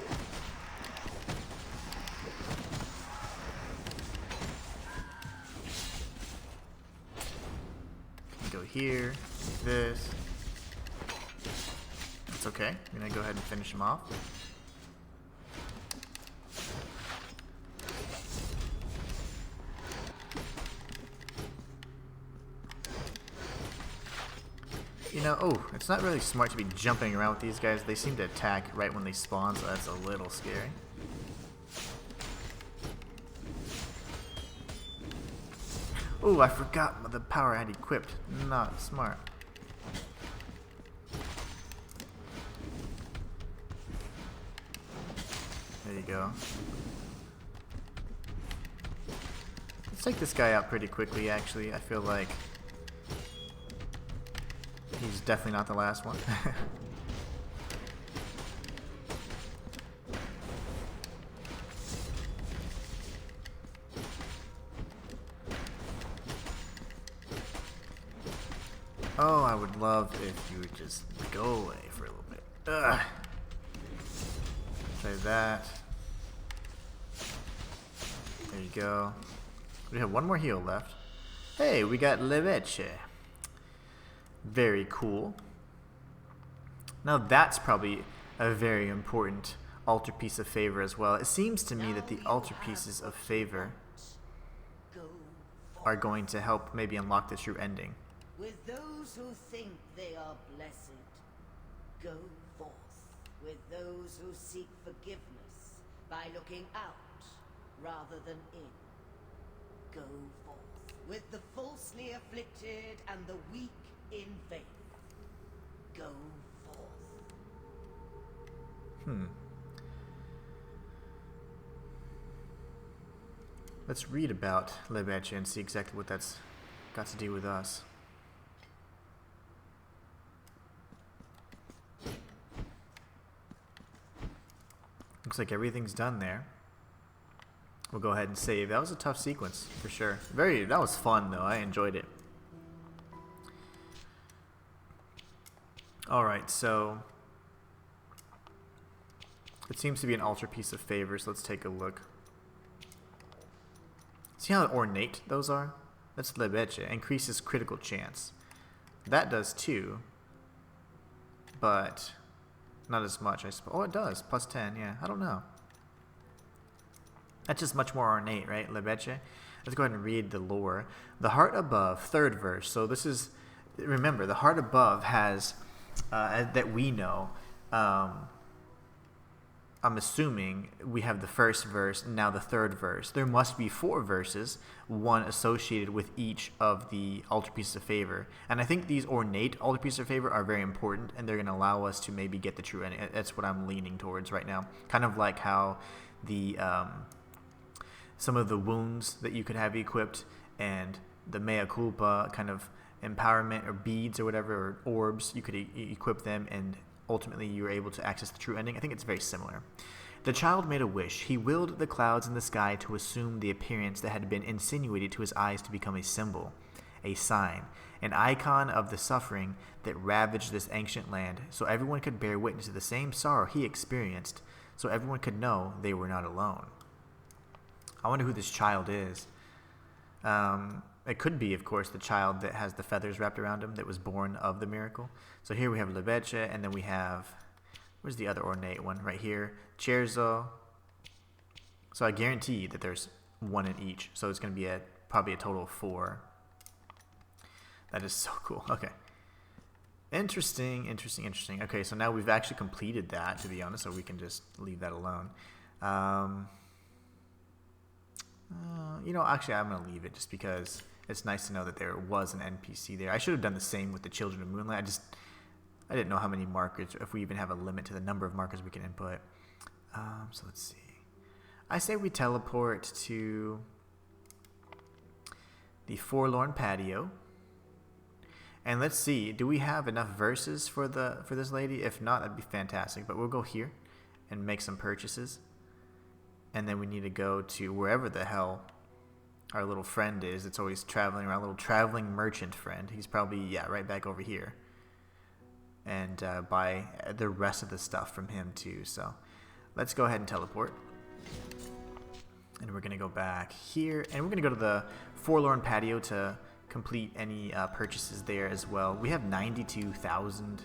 Go here, this. It's okay. I'm gonna go ahead and finish him off. You know, oh, it's not really smart to be jumping around with these guys. They seem to attack right when they spawn, so that's a little scary. Oh, I forgot the power I had equipped. Not smart. There you go. Let's take this guy out pretty quickly, actually. I feel like he's definitely not the last one. Oh, I would love if you would just go away for a little bit. Ugh. Try that. There you go. We have one more heal left. Hey, we got Leveche. Very cool. Now that's probably a very important altarpiece of favor as well. It seems to me that the altarpieces of favor are going to help maybe unlock the true ending.
With those who think they are blessed, go forth. With those who seek forgiveness by looking out rather than in, go forth. With the falsely afflicted and the weak in faith, go forth.
Let's read about Lebeche and see exactly what that's got to do with us. Looks like everything's done there. We'll go ahead and save. That was a tough sequence, for sure. That was fun, though. I enjoyed it. Alright, so it seems to be an altarpiece of favor, so let's take a look. See how ornate those are? That's Lebeche. Increases critical chance. That does too, but not as much, I suppose. Oh, it does. Plus 10, yeah. I don't know. That's just much more ornate, right? Lebeche. Let's go ahead and read the lore. The Heart Above, third verse. So this is, remember, the Heart Above has, that we know, I'm assuming we have the first verse and now the third verse. There must be 4 verses, one associated with each of the altarpieces of favor. And I think these ornate altarpieces of favor are very important, and they're going to allow us to maybe get the true ending. That's what I'm leaning towards right now. Kind of like how the some of the wounds that you could have equipped and the mea culpa kind of empowerment or beads or whatever, or orbs, you could equip them and ultimately you were able to access the true ending. I think it's very similar. The child made a wish. He willed the clouds in the sky to assume the appearance that had been insinuated to his eyes to become a symbol, a sign, an icon of the suffering that ravaged this ancient land, so everyone could bear witness to the same sorrow he experienced, so everyone could know they were not alone. I wonder who this child is. It could be, of course, the child that has the feathers wrapped around him that was born of the miracle. So here we have Lebeche, and then we have, where's the other ornate one? Right here, Cherzo. So I guarantee that there's one in each. So it's going to be probably a total of 4. That is so cool. Okay. Interesting. Okay, so now we've actually completed that, to be honest, so we can just leave that alone. Actually, I'm going to leave it just because it's nice to know that there was an NPC there. I should have done the same with the Children of Moonlight. I didn't know how many markers, if we even have a limit to the number of markers we can input. So let's see. I say we teleport to the Forlorn Patio. And let's see, do we have enough verses for this lady? If not, that'd be fantastic. But we'll go here and make some purchases. And then we need to go to wherever the hell our little friend is. It's always traveling around, little traveling merchant friend. He's probably, right back over here. And buy the rest of the stuff from him too. So let's go ahead and teleport. And we're going to go back here. And we're going to go to the Forlorn Patio to complete any purchases there as well. We have 92,000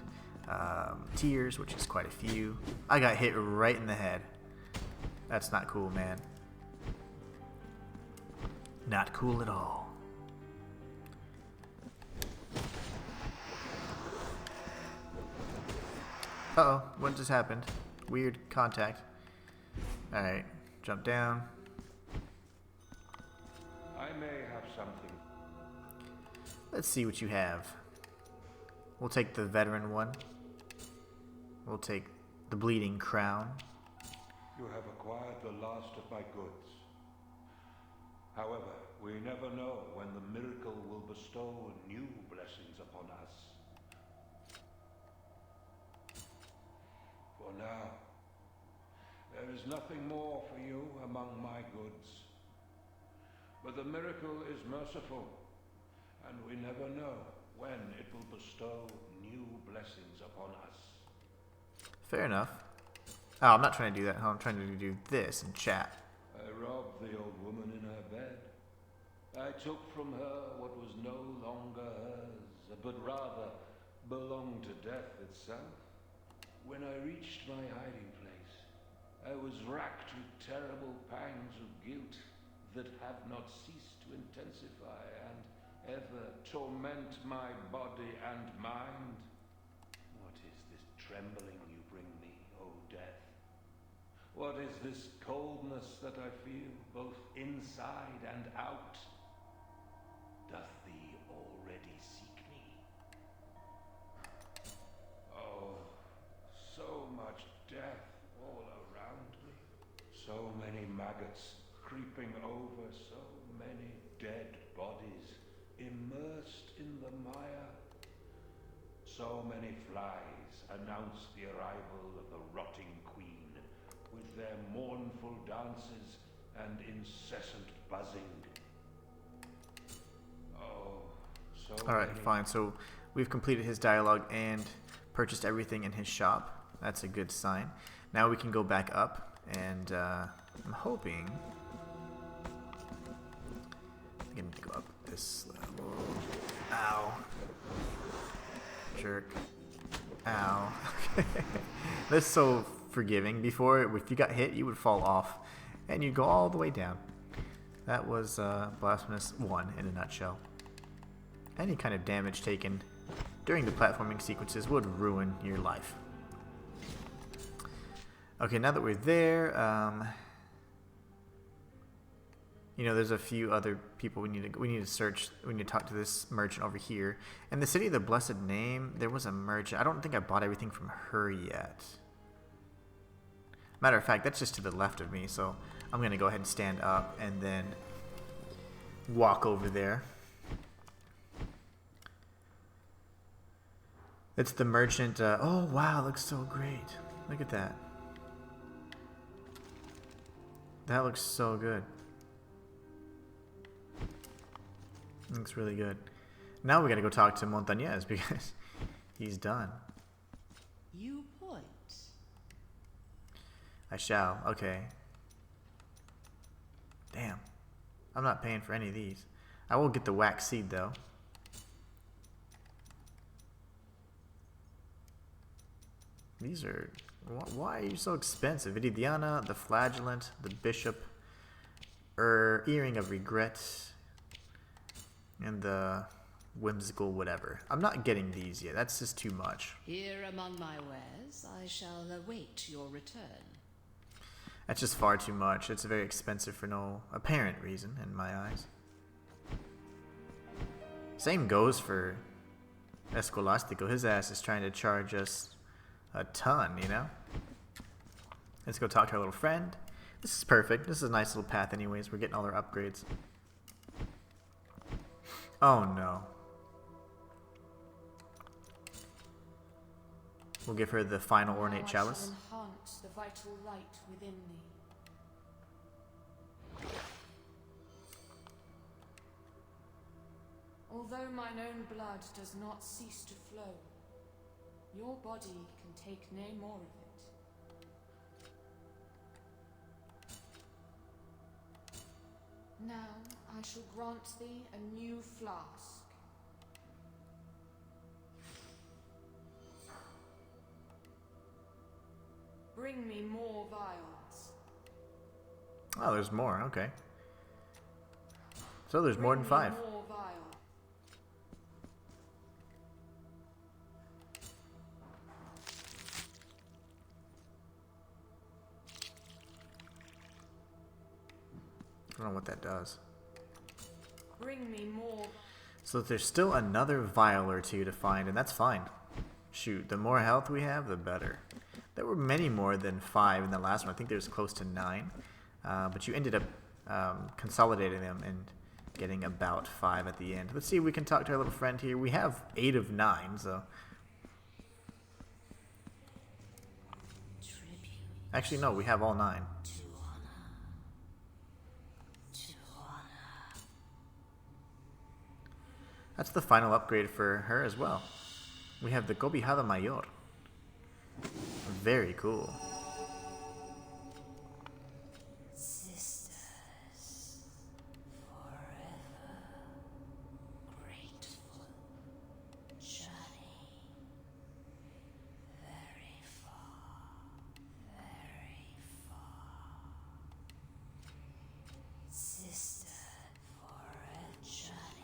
tiers, which is quite a few. I got hit right in the head. That's not cool, man. Not cool at all. Uh-oh, what just happened? Weird contact. Alright, jump down.
I may have something.
Let's see what you have. We'll take the veteran one. We'll take the bleeding crown.
You have acquired the last of my goods. However, we never know when the miracle will bestow new blessings upon us. For now, there is nothing more for you among my goods. But the miracle is merciful, and we never know when it will bestow new blessings upon us.
Fair enough. Oh, I'm not trying to do that. I'm trying to do this in chat.
I robbed the old woman in her bed. I took from her what was no longer hers, but rather belonged to death itself.
when I reached my hiding place, I was racked with terrible pangs of guilt that have not ceased to intensify and ever torment my body and mind. What is this trembling you bring me, O death? What is this coldness that I feel, both inside and out? Doth thee already seek me? Oh, so much death all around me. So many maggots creeping over so many dead bodies immersed in the mire. So many flies announce the arrival of the rotting queen with their mournful dances and incessant buzzing. Oh, so
Alright,
many.
fine. So we've completed his dialogue and purchased everything in his shop. That's a good sign. Now we can go back up, and I'm hoping I can go up this level. Ow. Jerk. Ow. This is so forgiving. Before, if you got hit, you would fall off, and you'd go all the way down. That was Blasphemous 1 in a nutshell. Any kind of damage taken during the platforming sequences would ruin your life. Okay, now that we're there, you know, there's a few other people we need to search. We need to talk to this merchant over here. In the City of the Blessed Name, there was a merchant. I don't think I bought everything from her yet. Matter of fact, that's just to the left of me, so I'm going to go ahead and stand up and then walk over there. It's the merchant. Oh, wow, looks so great. Look at that. That looks so good. Looks really good. Now we gotta go talk to Montañez because he's done.
You point.
I shall. Okay. Damn. I'm not paying for any of these. I will get the wax seed though. These are... Why are you so expensive? Viridiana, the Flagellant, the Bishop, Earring of Regret, and the Whimsical whatever. I'm not getting these yet. That's just too much.
Here among my wares, I shall await your return.
That's just far too much. It's very expensive for no apparent reason in my eyes. Same goes for Escolastico. His ass is trying to charge us a ton, you know? Let's go talk to our little friend. This is perfect. This is a nice little path anyways. We're getting all our upgrades. Oh no. We'll give her the final ornate chalice.
Now I shall enhance the vital light within me. Although mine own blood does not cease to flow, your body can take no more of it. Now I shall grant thee a new flask. Bring me more vials.
Oh, there's more. Okay. So there's more than 5.
More vials.
I don't know what that does.
Bring me more.
So there's still another vial or two to find, and that's fine. Shoot, the more health we have, the better. There were many more than 5 in the last one. I think there was close to 9. But you ended up consolidating them and getting about 5 at the end. Let's see if we can talk to our little friend here. We have 8 of 9, so... Actually, no, we have all 9. That's the final upgrade for her as well. We have the Cobijada Mayor. Very cool.
Sisters, forever grateful journey, very far.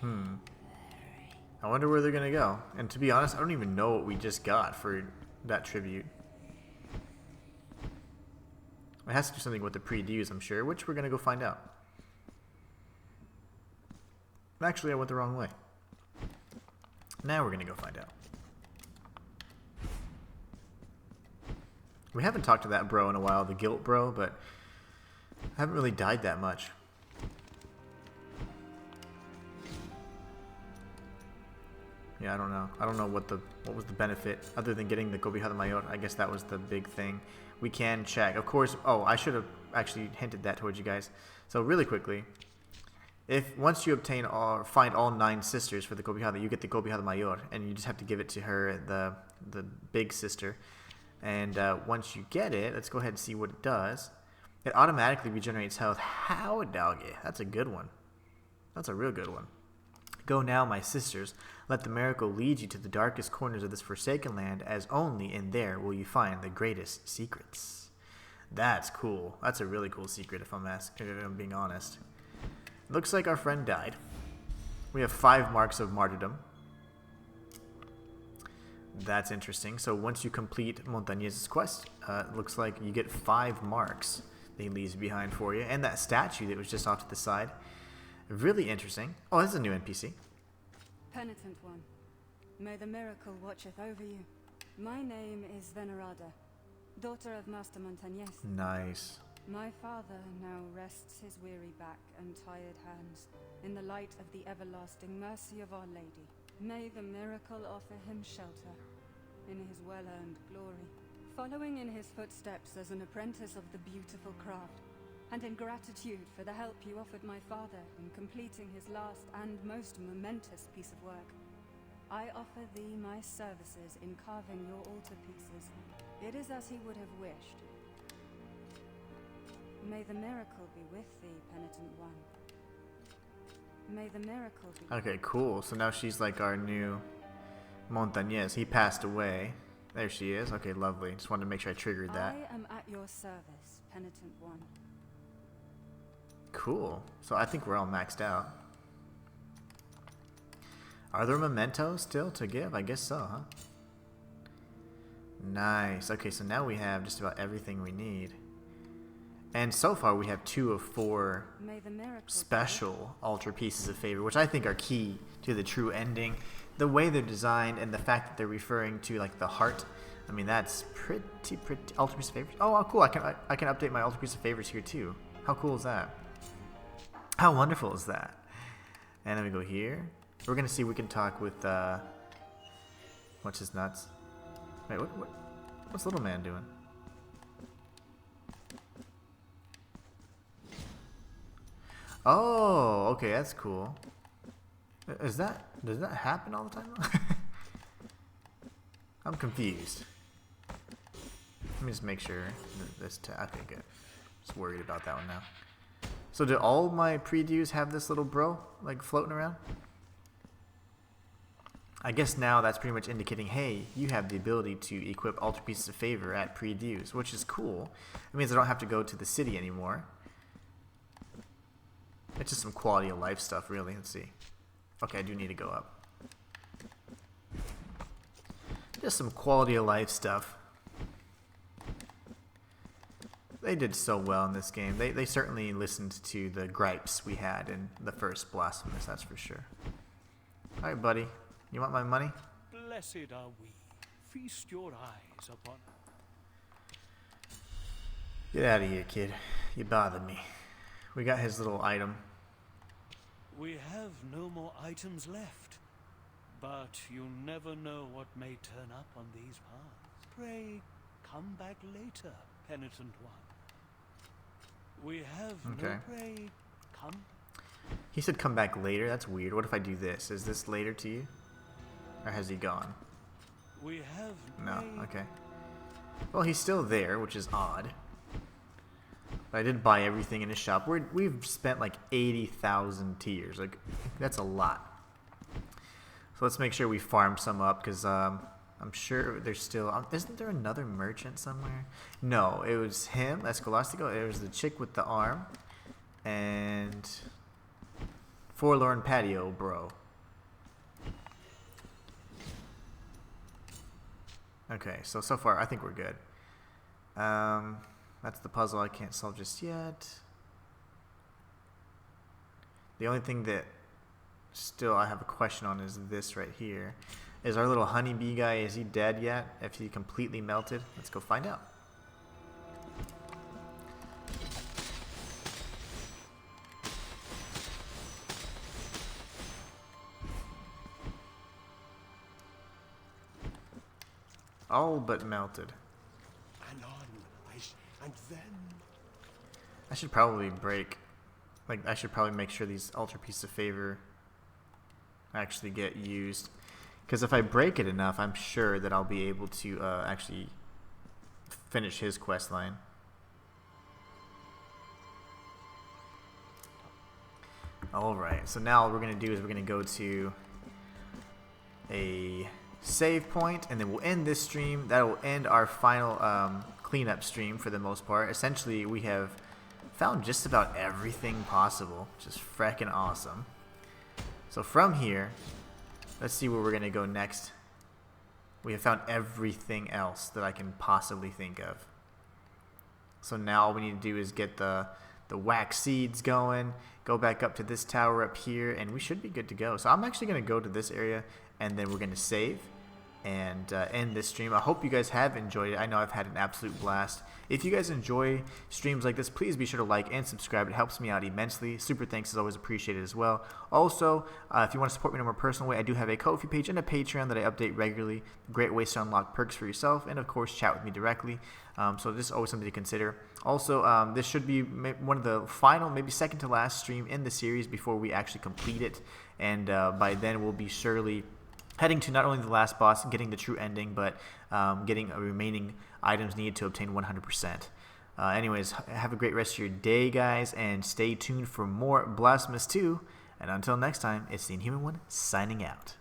I wonder where they're gonna go. And to be honest, I don't even know what we just got for that tribute. It has to do something with the pre-dues, I'm sure, which we're gonna go find out. Actually, I went the wrong way. Now we're gonna go find out. We haven't talked to that bro in a while, the guilt bro, but I haven't really died that much. Yeah, I don't know. I don't know what was the benefit other than getting the Kobihara Mayor. I guess that was the big thing. We can check. Of course, oh, I should have actually hinted that towards you guys. So really quickly, if once you obtain or find all 9 sisters for the Kobihara, you get the Kobihara Mayor, and you just have to give it to her, the big sister. And once you get it, let's go ahead and see what it does. It automatically regenerates health. How, doggy? That's a good one. That's a real good one. Go now, my sisters. Let the miracle lead you to the darkest corners of this forsaken land, as only in there will you find the greatest secrets. That's cool. That's a really cool secret, if I'm being honest. Looks like our friend died. We have 5 marks of martyrdom. That's interesting. So once you complete Montañez's quest, it looks like you get 5 marks that he leaves behind for you. And that statue that was just off to the side. Really interesting. Oh, this is a new NPC.
Penitent one, may the miracle watcheth over you. My name is Venerada, daughter of Master Montañez.
Nice.
My father now rests his weary back and tired hands in the light of the everlasting mercy of Our Lady. May the miracle offer him shelter in his well-earned glory. Following in his footsteps as an apprentice of the beautiful craft, and in gratitude for the help you offered my father in completing his last and most momentous piece of work, I offer thee my services in carving your altarpieces. It is as he would have wished. May the miracle be with thee, penitent one. May the miracle be.
Okay, cool. So now she's like our new Montañez. He passed away. There she is. Okay, lovely. Just wanted to make sure I triggered that.
I am at your service, penitent one.
Cool. So I think we're all maxed out. Are there mementos still to give? I guess so, huh? Nice. Okay, so now we have just about everything we need. And so far we have 2 of 4 special altar pieces of favor, which I think are key to the true ending. The way they're designed and the fact that they're referring to like the heart. I mean, that's pretty altar piece of favors. Oh, cool. I can update my altar piece of favors here too. How cool is that? How wonderful is that? And then we go here. We're gonna see if we can talk with what's his nuts? Wait, what's little man doing? Oh, okay, that's cool. Does that happen all the time? I'm confused. Let me just make sure this. Okay, good. Just worried about that one now. So do all my pre-dues have this little bro like floating around? I guess now that's pretty much indicating, hey, you have the ability to equip altar pieces of favor at pre-dues, which is cool. It means I don't have to go to the city anymore. It's just some quality of life stuff, really. Let's see. Okay, I do need to go up. Just some quality of life stuff. They did so well in this game. They certainly listened to the gripes we had in the first Blasphemous, that's for sure. Alright, buddy. You want my money?
Blessed are we. Feast your eyes upon us.
Get out of here, kid. You bothered me. We got his little item.
We have no more items left, but you never know what may turn up on these paths. Pray, come back later, penitent one. We have no pray, come.
He said come back later. That's weird. What if I do this? Is this later to you? Or has he gone?
We have
no. Okay. Well, he's still there, which is odd. But I did buy everything in his shop. We've spent like 80,000 tiers. Like, that's a lot. So let's make sure we farm some up, because I'm sure there's still... isn't there another merchant somewhere? No, it was him, Escolastico. It was the chick with the arm. And Forlorn patio, bro. Okay, so far I think we're good. That's the puzzle I can't solve just yet. The only thing that still I have a question on is this right here. Is our little honeybee guy, is he dead yet? If he completely melted? Let's go find out. All but melted.
And on, and then...
I should probably break... Like, I should probably make sure these Ultra Pieces of Favor actually get used. Because if I break it enough, I'm sure that I'll be able to actually finish his quest line. Alright, so now what we're going to do is we're going to go to a save point, and then we'll end this stream. That will end our final cleanup stream for the most part. Essentially, we have found just about everything possible, which is frickin' awesome. So from here, let's see where we're going to go next. We have found everything else that I can possibly think of. So now all we need to do is get the wax seeds going, go back up to this tower up here, and we should be good to go. So I'm actually going to go to this area, and then we're going to save and end this stream. I hope you guys have enjoyed it. I know I've had an absolute blast. If you guys enjoy streams like this, please be sure to like and subscribe. It helps me out immensely. Super thanks is always appreciated as well. Also, if you want to support me in a more personal way, I do have a Ko-fi page and a Patreon that I update regularly. Great ways to unlock perks for yourself and, of course, chat with me directly. So this is always something to consider. Also, this should be one of the final, maybe second to last stream in the series before we actually complete it. And by then, we'll be surely heading to not only the last boss and getting the true ending, but getting remaining items needed to obtain 100%. Anyways, have a great rest of your day, guys, and stay tuned for more Blasphemous 2. And until next time, it's the Inhuman one signing out.